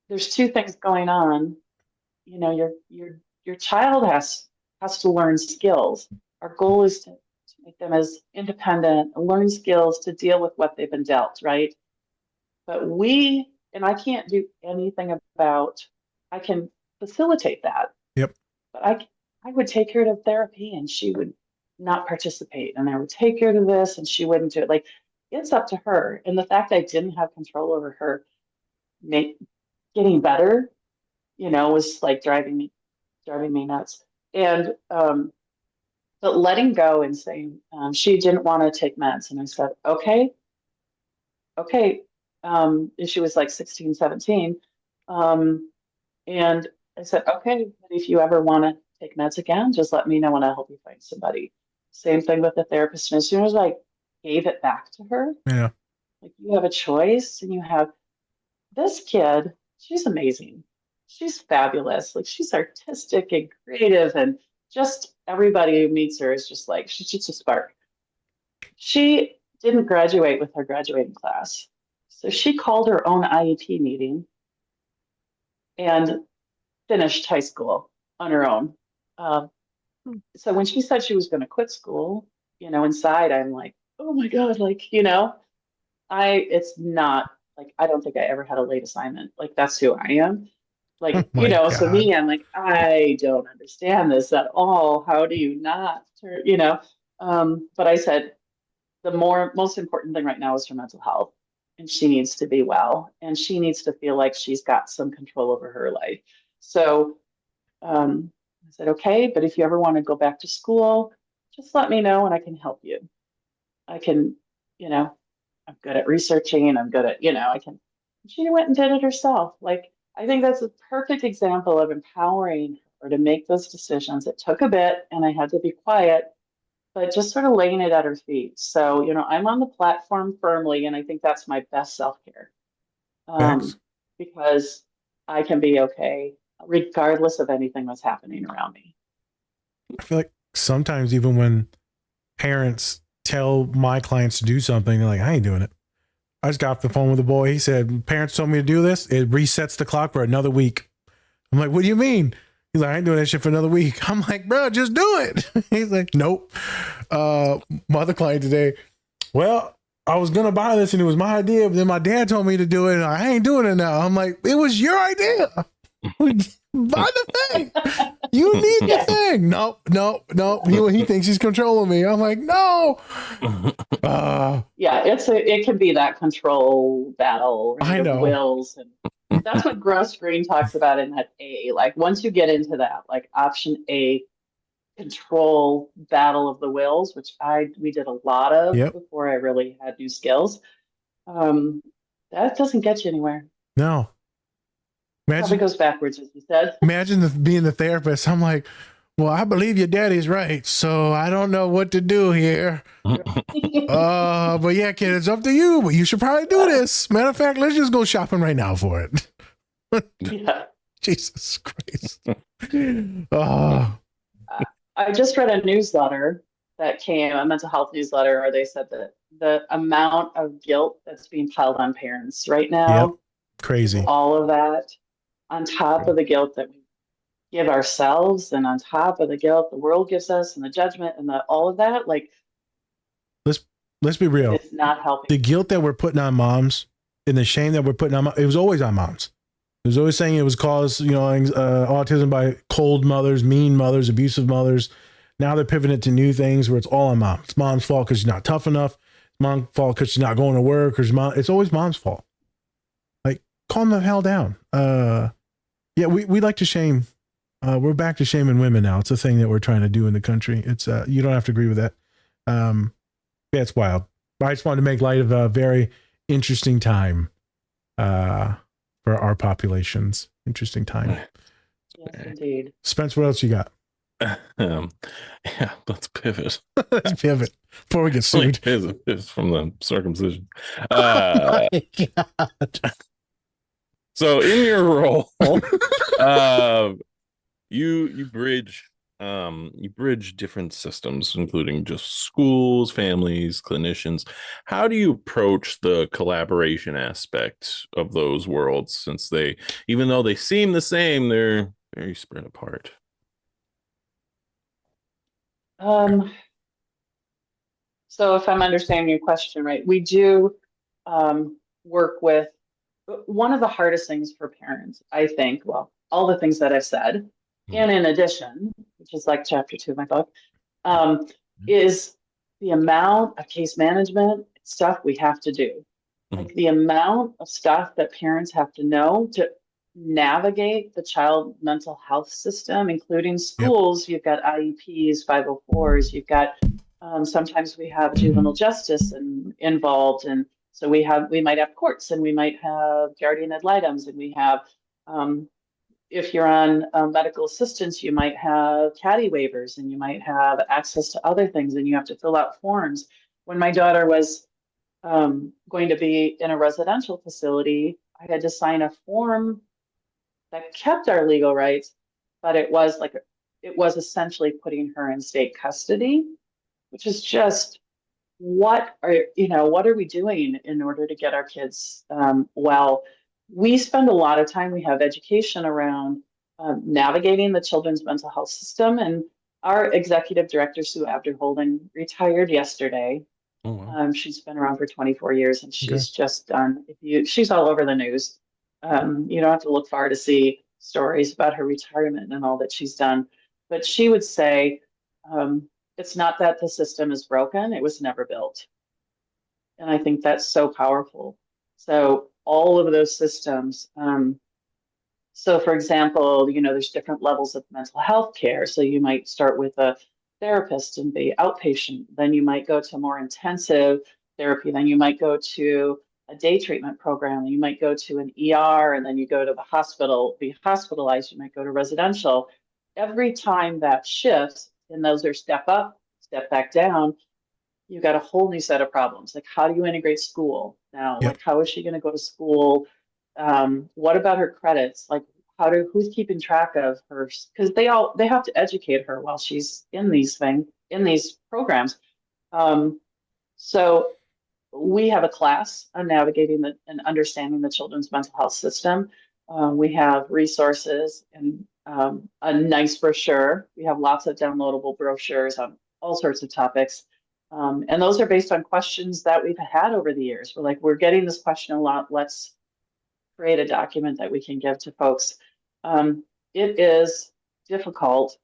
There's two things going on. Your child has to learn skills. Our goal is to make them as independent, learn skills to deal with what they've been dealt, right? But and I can't do anything I can facilitate that, Yep. but I would take her to therapy and she would not participate. And I would take her to this and she wouldn't do it. Like, it's up to her. And the fact I didn't have control over her make getting better, was like driving me nuts. And but letting go and saying she didn't want to take meds, and I said, okay, okay. And she was like 16, 17. Um, and I said, okay, but if you ever want to take meds again, just let me know and I'll help you find somebody. Same thing with the therapist. And as soon as I gave it back to her, Yeah. like, you have a choice, and you have this kid, she's amazing. She's fabulous. Like, she's artistic and creative, and just everybody who meets her is just like, she's just a spark. She didn't graduate with her graduating class. So she called her own IEP meeting and finished high school on her own. Um, so when she said she was going to quit school, inside I'm like, oh my God, like, it's not like, I don't think I ever had a late assignment. Like, that's who I am. Oh Like, my so God. me, I'm like, I don't understand this at all. How do you not, but I said, most important thing right now is her mental health. and she needs to be well, and she needs to feel like she's got some control over her life. So I said, okay, but if you ever want to go back to school, just let me know and I can help you. I can, you know, I'm good at researching. I'm good at, I can. She went and did it herself. Like, I think that's a perfect example of empowering her to make those decisions. It took a bit and I had to be quiet, but just sort of laying it at her feet. So, I'm on the platform firmly, and I think that's my best self-care, Facts. um, because I can be okay regardless of anything that's happening around me. I feel like sometimes even when parents tell my clients to do something, they're like, I ain't doing it. I just got off the phone with a boy. He said, parents told me to do this. It resets the clock for another week. I'm like, what do you mean? He's like, I ain't doing that shit for another week. I'm like, bro, just do it. He's like, nope. My other client today, well, I was going to buy this and it was my idea, but then my dad told me to do it and I ain't doing it now. I'm like, it was your idea. Buy the thing. You need the thing. Nope. He thinks he's controlling me. I'm like, no. Yeah, it can be that control battle, right, I of know. wills, and that's what Gross Green talks about in that A. Like, once you get into that, like option A, control battle of the wills, which we did a lot of Yep. before I really had new skills. Um, that doesn't get you anywhere. No. Probably Imagine, goes backwards, as you said. being the therapist. I'm like, well, I believe your daddy's right, so I don't know what to do here. But yeah, kid, it's up to you. But you should probably do this. Matter of fact, let's just go shopping right now for it. Yeah. Jesus Christ. Uh, I just read a newsletter that came, a mental health newsletter, where they said that the amount of guilt that's being piled on parents right yep. now, with Crazy. all of that, on top of the guilt that we give ourselves, and on top of the guilt the world gives us, and the judgment, and all of that, like, Let's be real. it's not helping. The guilt that we're putting on moms and the shame that we're putting on moms, it was always on moms. It was always saying it was caused, autism by cold mothers, mean mothers, abusive mothers. Now they're pivoting to new things where it's all on mom. It's mom's fault because she's not tough enough. It's mom's fault because she's not going to work. It's always mom's fault. Like, calm the hell down. Yeah, we like to shame. We're back to shaming women now. It's a thing that we're trying to do in the country. It's you don't have to agree with that. Yeah, it's wild. I just wanted to make light of a very interesting time for our populations. Interesting time. Yes, indeed. Spence, what else you got? Yeah, let's pivot. Let's pivot before we get sued. Pivot from the circumcision. Oh my God. So in your role, you bridge different systems, including just schools, families, clinicians. How do you approach the collaboration aspect of those worlds, since even though they seem the same, they're very spread apart? So if I'm understanding your question right, we do work with one of the hardest things for parents, I think, well, all the things that I've said, and in addition, which is like chapter 2 of my book, is the amount of case management stuff we have to do. Like, the amount of stuff that parents have to know to navigate the child mental health system, including schools. Yep. You've got IEPs, 504s, you've got sometimes we have juvenile justice involved, and so we might have courts, and we might have guardian ad litems, and we have if you're on medical assistance, you might have caddy waivers, and you might have access to other things, and you have to fill out forms. When my daughter was going to be in a residential facility, I had to sign a form that kept our legal rights, but it was essentially putting her in state custody, which is just, what are we doing in order to get our kids well? We spend a lot of time, we have education around navigating the children's mental health system, and our executive director, Sue Abderholden, retired yesterday. Oh, wow. She's been around for 24 years, and she's just done, she's all over the news. You don't have to look far to see stories about her retirement and all that she's done. But she would say, it's not that the system is broken, it was never built. And I think that's so powerful. So all of those systems. So for example, there's different levels of mental health care. So you might start with a therapist and be outpatient. Then you might go to more intensive therapy. Then you might go to a day treatment program. You might go to an ER, and then you go to the hospital, be hospitalized. You might go to residential. Every time that shifts, and those are step up, step back down, you got a whole new set of problems. Like, how do you integrate school now? Yep. Like, how is she going to go to school? What about her credits? Like, who's keeping track of her? Because they have to educate her while she's in these programs. So we have a class on navigating and understanding the children's mental health system. We have resources and a nice brochure. We have lots of downloadable brochures on all sorts of topics. And those are based on questions that we've had over the years. We're getting this question a lot. Let's create a document that we can give to folks. It is difficult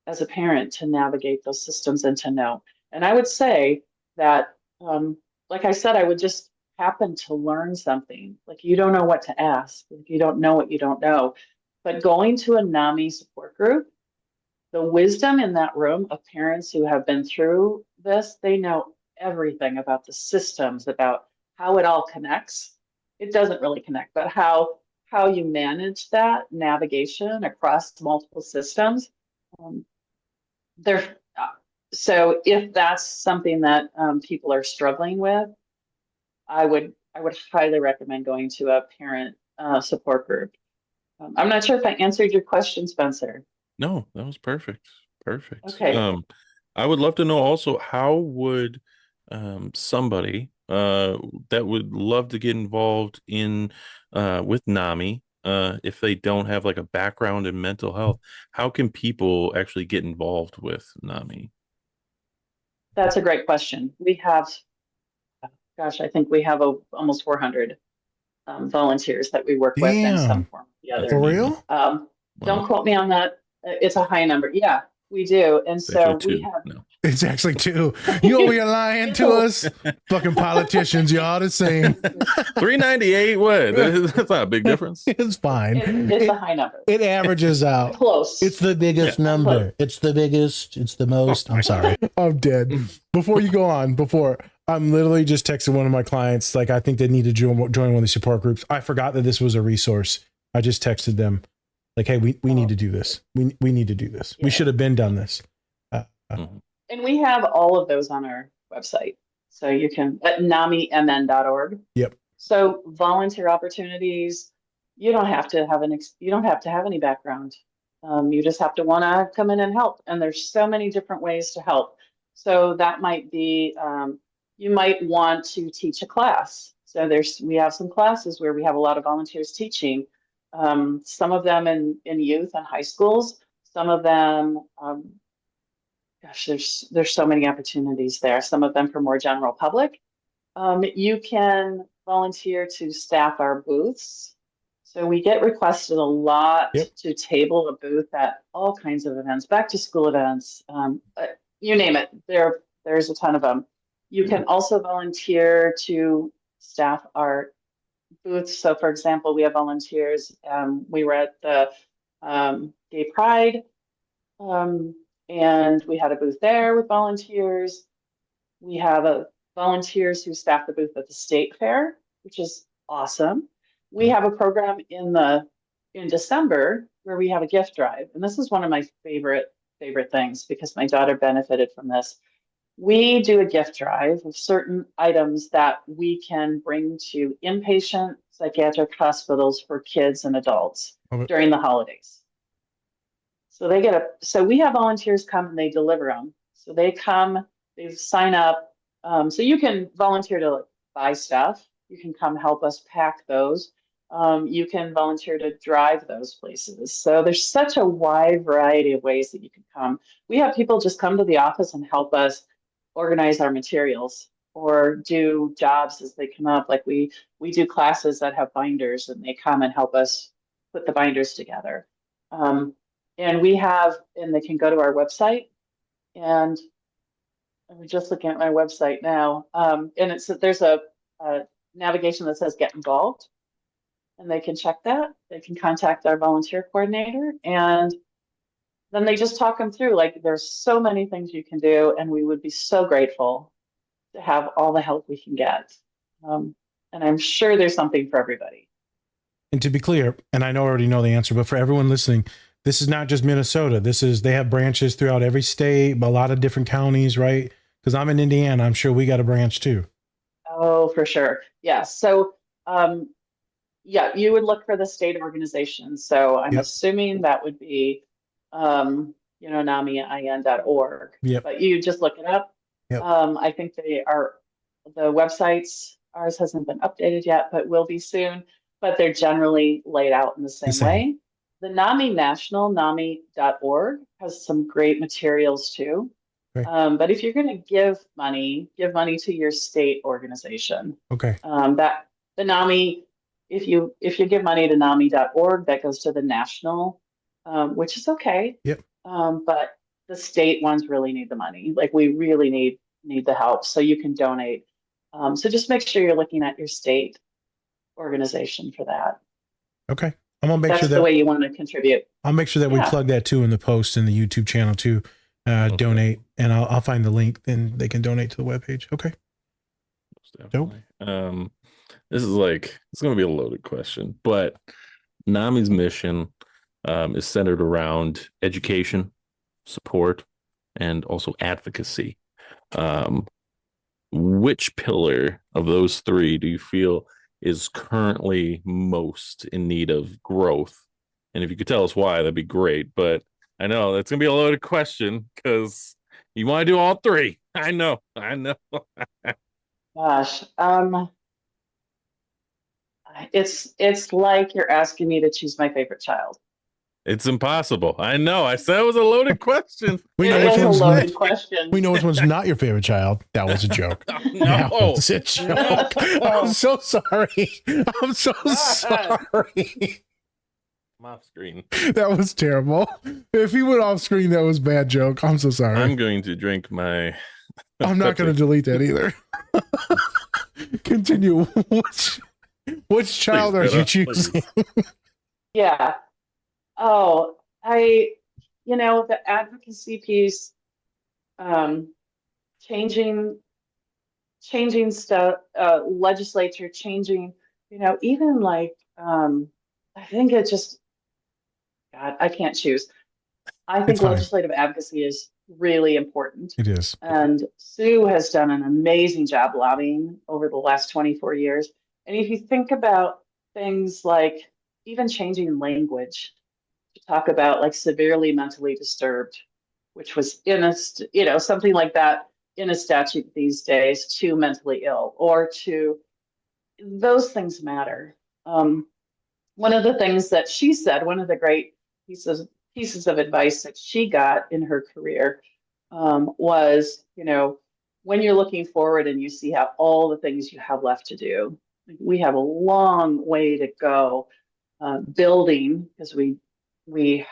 as a parent to navigate those systems and to know. And I would say that, like I said, I would just happen to learn something. Like, you don't know what to ask. Like, you don't know what you don't know. But going to a NAMI support group, the wisdom in that room of parents who have been through this, they know everything about the systems, about how it all connects. It doesn't really connect, but how you manage that navigation across multiple systems. Um, there, so if that's something that people are struggling with, I would highly recommend going to a parent support group. I'm not sure if I answered your question, Spencer. No, that was perfect. Perfect. Okay. I would love to know also, how would somebody that would love to get involved in with NAMI, if they don't have like a background in mental health, how can people actually get involved with NAMI? That's a great question. We have, gosh, I think we have almost 400 volunteers that we work with in some Damn. form or the That's other. For amazing. real? Don't Wow. quote me on that. It's a high number. Yeah, we do. And It's actually so we two. have, No. It's actually two. You over here lying it's to a, us? Fucking politicians, y'all the same. 398, what? That's not a big difference. It's fine. it's a high number. It averages I'm out. close. It's the Yeah. biggest I'm close. number. It's the biggest. It's the most. I'm sorry. I'm dead. Before you go on, I'm literally just texting one of my clients. Like, I think they need to join one of the support groups. I forgot that this was a resource. I just texted them like, hey, we need to do this. We need to do this. Yeah. We should have been done this. Mhm. And we have all of those on our website. So you can at namimn.org. Yep. So volunteer opportunities, you don't have to have you don't have to have any background. You just have to want to come in and help. And there's so many different ways to help. So that might be, you might want to teach a class. So we have some classes where we have a lot of volunteers teaching. Some of them in youth and high schools. Some of them, gosh, there's so many opportunities there. Some of them for more general public. You can volunteer to staff our booths. So we get requested a lot Yep. to table a booth at all kinds of events, back to school events, you name it. There's a ton of them. You can also volunteer to staff our booths. So for example, we have volunteers. We were at the Gay Pride, and we had a booth there with volunteers. We have volunteers who staff the booth at the state fair, which is awesome. We have a program in December where we have a gift drive, and this is one of my favorite things because my daughter benefited from this. We do a gift drive of certain items that we can bring to inpatient psychiatric hospitals for kids and adults Love it. during the holidays. So we have volunteers come and they deliver them. So they come, they sign up. So you can volunteer to buy stuff. You can come help us pack those. You can volunteer to drive those places. So there's such a wide variety of ways that you can come. We have people just come to the office and help us organize our materials or do jobs as they come up. Like we do classes that have binders and they come and help us put the binders together. And they can go to our website, and I'm just looking at my website now. And there's a navigation that says get involved, and they can check that. They can contact our volunteer coordinator, and then they just talk them through. Like, there's so many things you can do, and we would be so grateful to have all the help we can get. Um, and I'm sure there's something for everybody. And to be clear, and I already know the answer, but for everyone listening, this is not just Minnesota. They have branches throughout every state, a lot of different counties, right? Because I'm in Indiana. I'm sure we got a branch too. Oh, for sure. Yeah. So, um, yeah, you would look for the state organization. So I'm Yep. assuming that would be, NAMI.org. Yep. But you just look it up. Yep. I think the websites, ours hasn't been updated yet, but will be soon. But they're generally laid out in the same way. The NAMI National, NAMI.org, has some great materials too. Okay. But if you're going to give money to your state organization. Okay. That the NAMI, if you give money to NAMI.org, that goes to the national, which is okay. Yep. But the state ones really need the money. Like, we really need the help, so you can donate. So just make sure you're looking at your state organization for that. Okay. I'm gonna make That's sure the way you want to contribute. I'll make sure that we plug that too in the post in the YouTube channel too. Donate, and I'll find the link, and they can donate to the webpage. Okay. Dope. This is it's going to be a loaded question, but NAMI's mission is centered around education, support, and also advocacy. Which pillar of those three do you feel is currently most in need of growth? And if you could tell us why, that'd be great. But I know that's going to be a loaded question because you want to do all three. I know. Gosh, it's like you're asking me to choose my favorite child. It's impossible. I know. I said it was a loaded question. We know which one's a loaded question. We know which one's not your favorite child. That was a joke. No, that was a joke. No. I'm so sorry. I'm so sorry. I'm off screen. That was terrible. If he went off screen, that was a bad joke. I'm so sorry. I'm going to drink my. I'm not going to delete that either. Continue. Which child are you choosing? Yeah. Oh, the advocacy piece, changing stuff, legislature changing, even I think it just, God, I can't choose. I think legislative advocacy is really important. It is. And Sue has done an amazing job lobbying over the last 24 years. And if you think about things like even changing language to talk about severely mentally disturbed, which was something like that in a statute these days, to mentally ill, or to, those things matter. One of the things that she said, one of the great pieces of advice that she got in her career, was, when you're looking forward and you see how all the things you have left to do, we have a long way to go, building, because we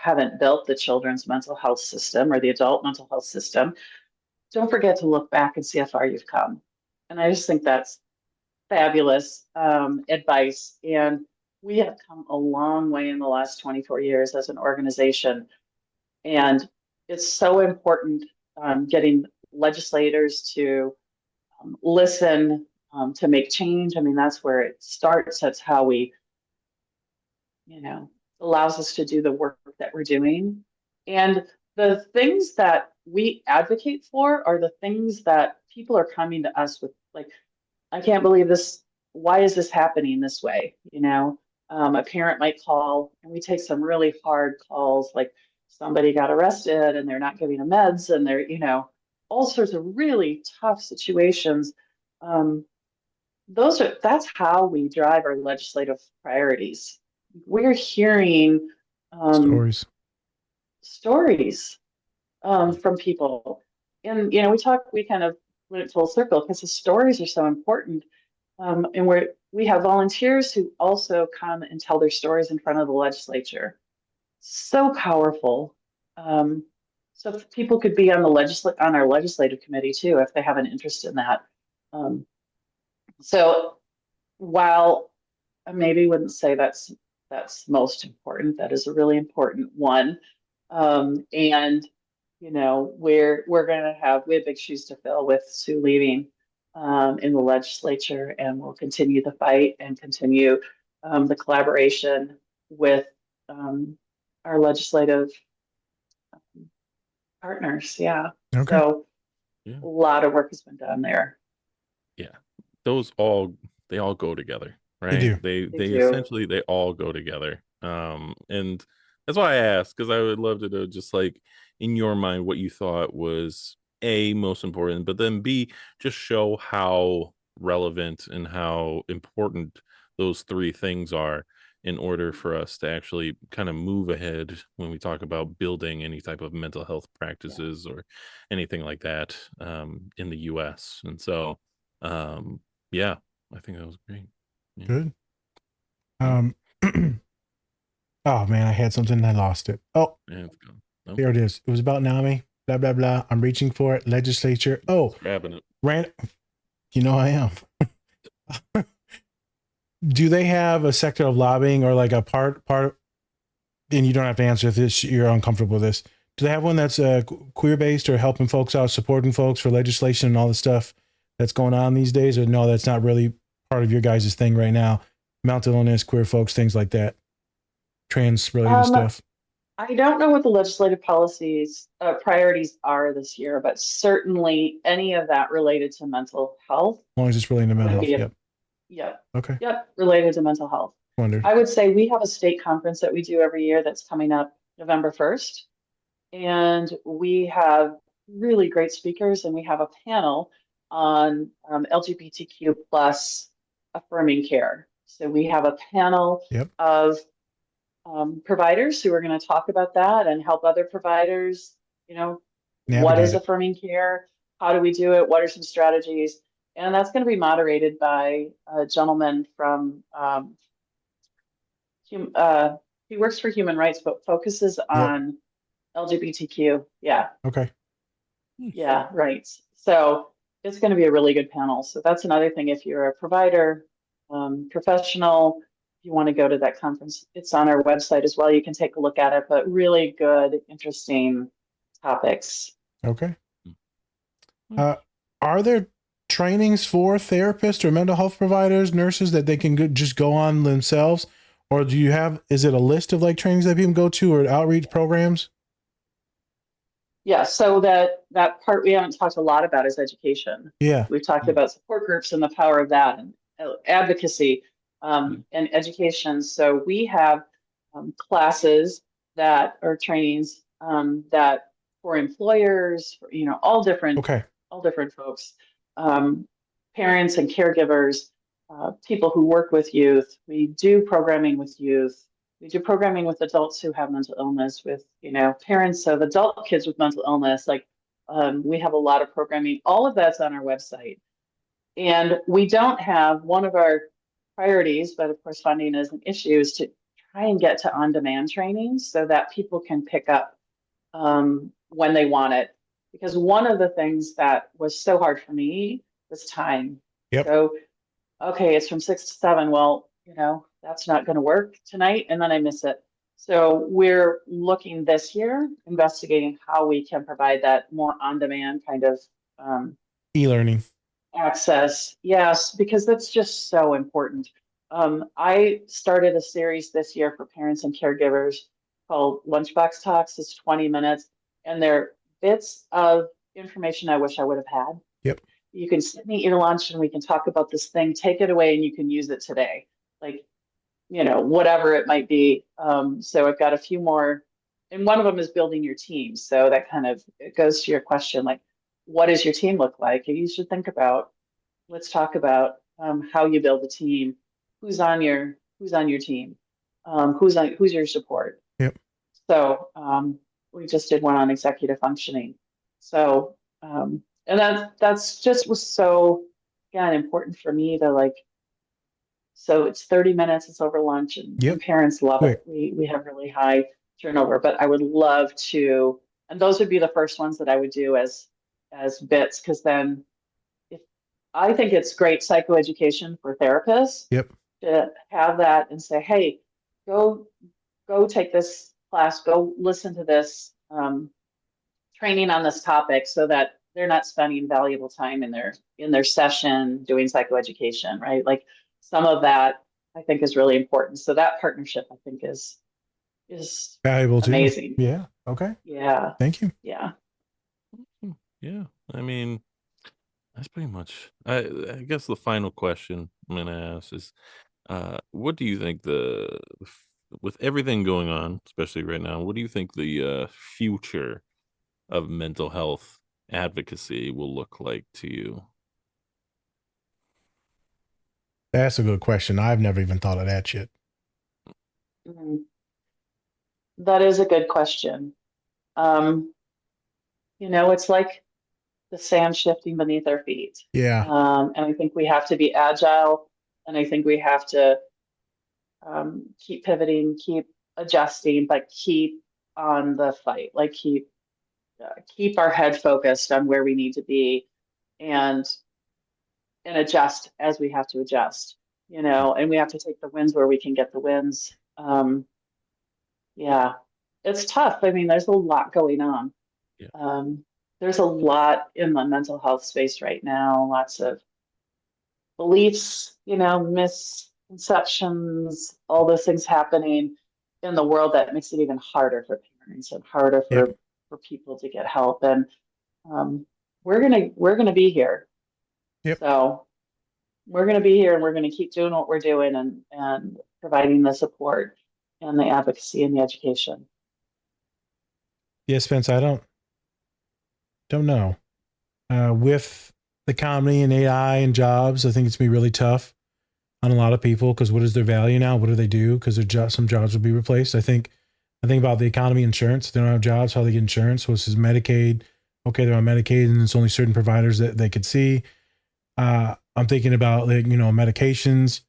haven't built the children's mental health system or the adult mental health system. Don't forget to look back and see how far you've come. And I just think that's fabulous advice. And we have come a long way in the last 24 years as an organization. And it's so important getting legislators to listen, to make change. I mean, that's where it starts. That's how we, allows us to do the work that we're doing. And the things that we advocate for are the things that people are coming to us with, I can't believe this. Why is this happening this way? A parent might call, and we take some really hard calls, like somebody got arrested and they're not getting the meds, and they're, all sorts of really tough situations. That's how we drive our legislative priorities. We're hearing stories from people, and we kind of went full circle because the stories are so important. And we have volunteers who also come and tell their stories in front of the legislature. So powerful. So if people could be on on our legislative committee too, if they have an interest in that. So while I maybe wouldn't say that's most important, that is a really important one. And we're gonna have we have big shoes to fill with Sue leaving in the legislature, and we'll continue the fight and continue the collaboration with um, our legislative partners. Yeah. Okay. So Yeah. a lot of work has been done there. Yeah. Those all they all go together, They right? do. They They do. essentially they all go together. And that's why I asked, because I would love to know just like in your mind what you thought was A, most important, but then B, just show how relevant and how important those three things are in order for us to actually kind of move ahead when we talk about building any type of mental health Yeah. practices or anything like that in the US. And so um, yeah, I think that was great. Yeah. Good. Yeah. Um, oh man, I had something and I lost it. Oh, Yeah, it's gone. Nope. there it is. It was about NAMI. Blah blah blah. I'm reaching for it. Legislature. Oh, Just grabbing it. ran. You know I am. Do they have a sector of lobbying or like a part? And you don't have to answer if this. You're uncomfortable with this. Do they have one that's queer based or helping folks out, supporting folks for legislation and all the stuff that's going on these days? Or no, that's not really part of your guys' thing right now. Mental illness, queer folks, things like that, trans related Um, stuff. I don't know what the legislative policies priorities are this year, but certainly any of that related to mental health As long as it's related to mental would health. be Yep. yep, Okay. yep, related to mental health. Wondered. I would say we have a state conference that we do every year that's coming up November 1st. And we have really great speakers, and we have a panel on LGBTQ plus affirming care. So we have a panel Yep. of providers who are going to talk about that and help other providers, what is Navigate it. affirming care? How do we do it? What are some strategies? And that's going to be moderated by a gentleman from, he works for human rights, but focuses Yep. on LGBTQ. Yeah. Okay. Nice. Yeah, right. So it's going to be a really good panel. So that's another thing. If you're a provider, professional, if you want to go to that conference, it's on our website as well. You can take a look at it, but really good, interesting topics. Okay. Mm. Uh, are there trainings for therapists or mental health providers, nurses that they can just go on themselves? Or do you have, is it a list of like trainings that people go to or outreach programs? Yeah, so that part we haven't talked a lot about is education. Yeah. We've talked Mm. about support groups and the power of that, and advocacy Mm. and education. So we have classes that are trainings that for employers, for, Okay. all different folks, um, parents and caregivers, people who work with youth. We do programming with youth. We do programming with adults who have mental illness, with parents of adult kids with mental illness. Like we have a lot of programming. All of that's on our website, and we don't have one of our priorities, but of course funding is an issue, is to try and get to on-demand training so that people can pick up when they want it. Because one of the things that was so hard for me was time. Yep. So, okay, it's from 6 to 7. Well, that's not going to work tonight, and then I miss it. So we're looking this year, investigating how we can provide that more on-demand kind of E-learning. access. Yes, because that's just so important. I started a series this year for parents and caregivers called Lunchbox Talks. It's 20 minutes, and they're bits of information I wish I would have had. Yep. You can sit and eat your lunch, and we can talk about this thing, take it away, and you can use it today. Like, whatever it might be. So I've got a few more, and one of them is building your team. So that kind of it goes to your question, like, what does your team look like? And you should think about, let's talk about how you build a team, who's on your team, who's your support. Yep. So we just did one on executive functioning. So and that's just was so, again, important for me to like. So it's 30 minutes, it's over lunch, and, Yep. and parents love Quick. it. We have really high turnover, but I would love to, and those would be the first ones that I would do as bits, because then if I think it's great psychoeducation for therapists Yep. to have that and say, hey, go take this class, go listen to this training on this topic so that they're not spending valuable time in their session doing psychoeducation, right? Like some of that I think is really important. So that partnership I think is Valuable too. amazing. Yeah. Okay. Yeah. Thank you. Yeah. Yeah. I mean, that's pretty much, I guess the final question I'm going to ask is, what do you think with everything going on, especially right now, what do you think the future of mental health advocacy will look like to you? That's a good question. I've never even thought of that shit. Mm, that is a good question. Um, it's like the sand shifting beneath our feet. Yeah. And I think we have to be agile, and I think we have to keep pivoting, keep adjusting, but keep on the fight. Like keep our head focused on where we need to be, and adjust as we have to adjust. And we have to take the wins where we can get the wins. Yeah, it's tough. I mean, there's a lot going on. Yeah. There's a lot in the mental health space right now, lots of beliefs, misconceptions, all those things happening in the world that makes it even harder for parents and harder Yep. for people to get help. And we're gonna be here. Yep. So we're gonna be here, and we're gonna keep doing what we're doing, and providing the support and the advocacy and the education. Yeah, Spence, I don't know. With the economy and AI and jobs, I think it's gonna be really tough on a lot of people because what is their value now? What do they do? Because some jobs will be replaced. I think about the economy, insurance. They don't have jobs. How they get insurance? So this is Medicaid. Okay, they're on Medicaid, and it's only certain providers that they could see. I'm thinking about medications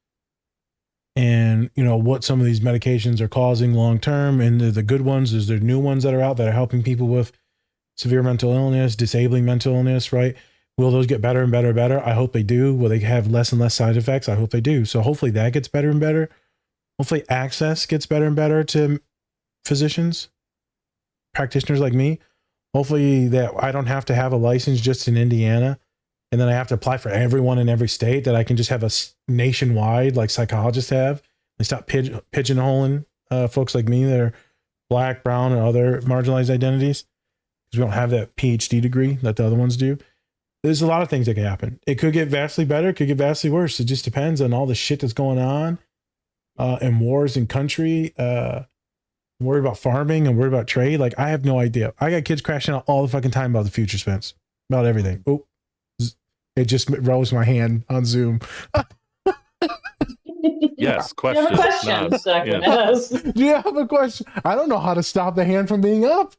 and what some of these medications are causing long term, and the good ones is there new ones that are out that are helping people with severe mental illness, disabling mental illness, right? Will those get better and better and better? I hope they do. Will they have less and less side effects? I hope they do. So hopefully that gets better and better. Hopefully access gets better and better to physicians, practitioners like me. Hopefully that I don't have to have a license just in Indiana, and then I have to apply for everyone in every state, that I can just have a nationwide like psychologists have. They stop pigeonholing folks like me that are black, brown, or other marginalized identities, because we don't have that PhD degree that the other ones do. There's a lot of things that could happen. It could get vastly better. It could get vastly worse. It just depends on all the shit that's going on and wars in country. I'm worried about farming and worried about trade. Like, I have no idea. I got kids crashing out all the fucking time about the future, Spence, about everything. Oh, it just rose my hand on Zoom. Yes, You have a question, nods. Dr. Yeah. Meadows. Do you have a question? I don't know how to stop the hand from being up.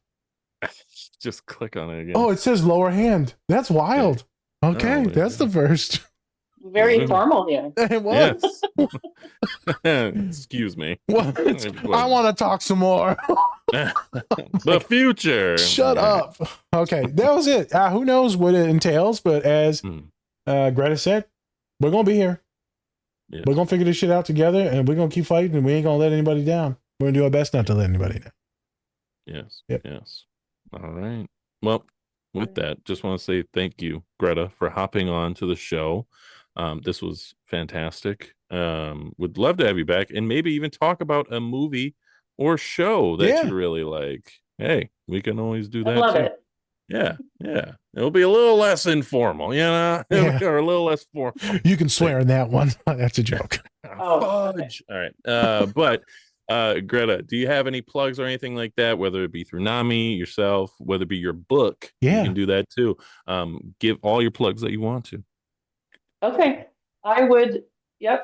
Just click on it again. Oh, it says lower hand. That's wild. Okay, Oh, that's the first. Very formal here. It was. Yes. Excuse me. What? I want to talk some more. The future. Shut up. Okay, that was it. Who knows what it entails, but as Greta said, we're going to be here. Yes. We're going to figure this shit out together, and we're going to keep fighting, and we ain't going to let anybody down. We're going to do our best not to let anybody down. Yes. Yep. Yes. All right. Well, with that, just want to say thank you, Greta, for hopping on to the show. This was fantastic. Would love to have you back and maybe even talk about a movie or show that you really like. Hey, we can always do that. I love too. it. Yeah, yeah. It'll be a little less informal, Yeah. or a little less formal. You can swear in that one. That's a joke. Fudge. Okay. All right. But Greta, do you have any plugs or anything like that, whether it be through NAMI, yourself, whether it be your book? You can do that too. Give all your plugs that you want to. Okay. I would,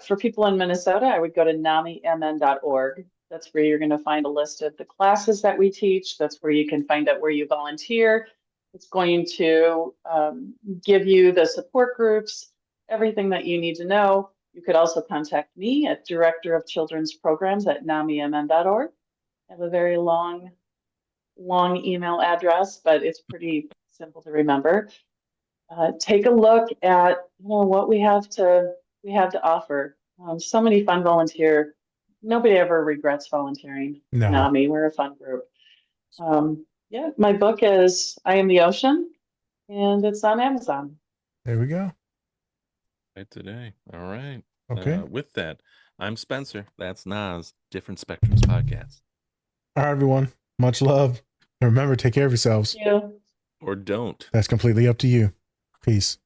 for people in Minnesota, I would go to NAMIMN.org. That's where you're going to find a list of the classes that we teach. That's where you can find out where you volunteer. It's going to give you the support groups, everything that you need to know. You could also contact me at Director of Children's Programs at NAMIMN.org. I have a very long email address, but it's pretty simple to remember. Take a look at what we have to offer. So many fun volunteer. Nobody ever regrets volunteering for No, NAMI. We're a fun group. Yeah, my book is I Am the Ocean, and it's on Amazon. there we go. Right today. All right. Okay. With that, I'm Spencer. That's Nas, Different Spectrums Podcast. All right, everyone. Much love. And remember, take care of yourselves. Thank you. Or don't. That's completely up to you. Peace.